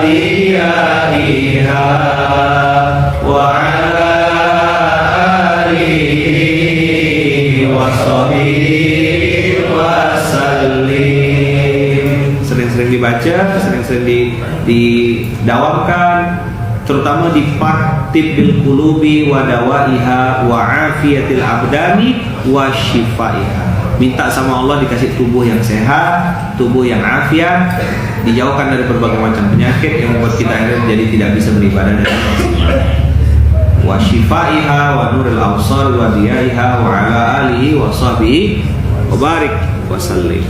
diyaiha wa ala alihi wa sahbihi wa sallim. Sering-sering dibaca, sering-sering didawamkan, terutama di part tibbil qulubi wa dawaiha wa afiyatil abdani wa shifaiha. Minta sama Allah dikasih tubuh yang sehat, tubuh yang afiat, dijauhkan dari berbagai macam penyakit yang membuat kita akhirnya jadi tidak bisa beribadah dan wa shifaiha wa nuril absar wa diyaiha wa ala alihi wa sahbihi wa barik wa sallim.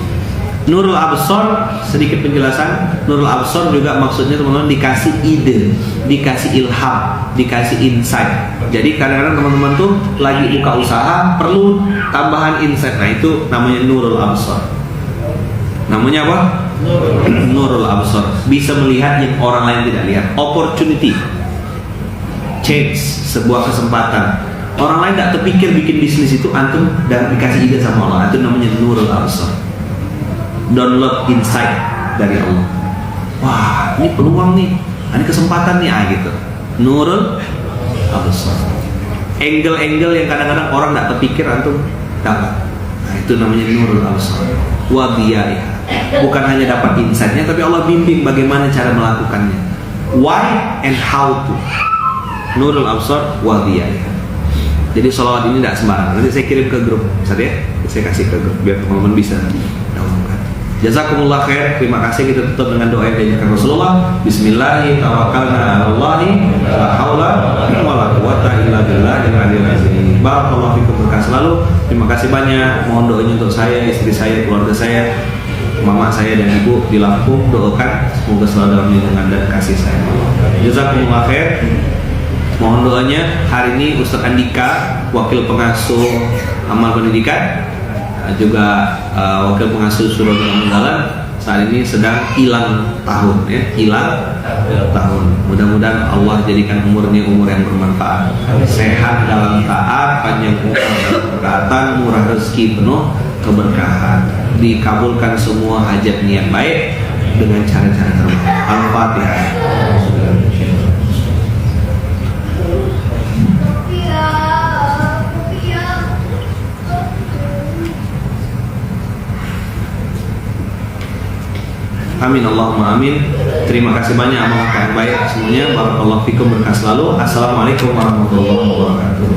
Nurul Absar, sedikit penjelasan. Nurul Absar juga maksudnya teman-teman dikasih ide, dikasih ilham, dikasih insight. Jadi kadang-kadang teman-teman tuh lagi buka usaha perlu tambahan insight. Nah itu namanya Nurul Absar. Namanya apa? Nurul Absar. Bisa melihat yang orang lain tidak lihat. Opportunity, chance, sebuah kesempatan. Orang lain tidak terpikir bikin bisnis itu, antum dan dikasih ide sama Allah. Itu namanya Nurul Absar. Download insight dari Allah. Wah, ini peluang nih, ini kesempatan nih, gitu. Nurul Absar. Angle-angle yang kadang-kadang orang tidak terpikir antum dapat. Nah, itu namanya Nurul Absar. Wa diyaiha. Bukan hanya dapat insightnya, tapi Allah bimbing bagaimana cara melakukannya. Why and how to. Nurul Absar wa diyaiha. Jadi sholawat ini tidak sembarangan. Nanti saya kirim ke grup, Ustaz ya. Saya kasih ke grup biar teman-teman bisa download. Jazakumullah khair. Terima kasih. Kita tutup dengan doa yang diajarkan Rasulullah. Bismillahirrahmanirrahim. Tawakkalna 'alallahi la haula wala quwata illa billahil aliyyil azim. Barakallahu fikum, berkah selalu. Terima kasih banyak. Mohon doanya untuk saya, istri saya, keluarga saya, mama saya dan ibu di Lampung. Doakan semoga selalu dalam lindungan dan kasih sayang Allah. Jazakumullah khair. Mohon doanya hari ini Ustadz Andika, wakil pengasuh amal pendidikan, juga wakil pengasuh Surah Al-Mudalan, saat ini sedang hilang tahun, ya, hilang tahun. Mudah-mudahan Allah jadikan umurnya umur yang bermanfaat, sehat dalam taat, panjang umur dalam ketaatan, murah rezeki penuh keberkahan, dikabulkan semua hajat niat baik dengan cara-cara terbaik. Al-Fatihah. Amin Allahumma amin. Terima kasih banyak amal yang baik semuanya. Barakallahu fikum, berkah selalu. Assalamualaikum warahmatullahi wabarakatuh.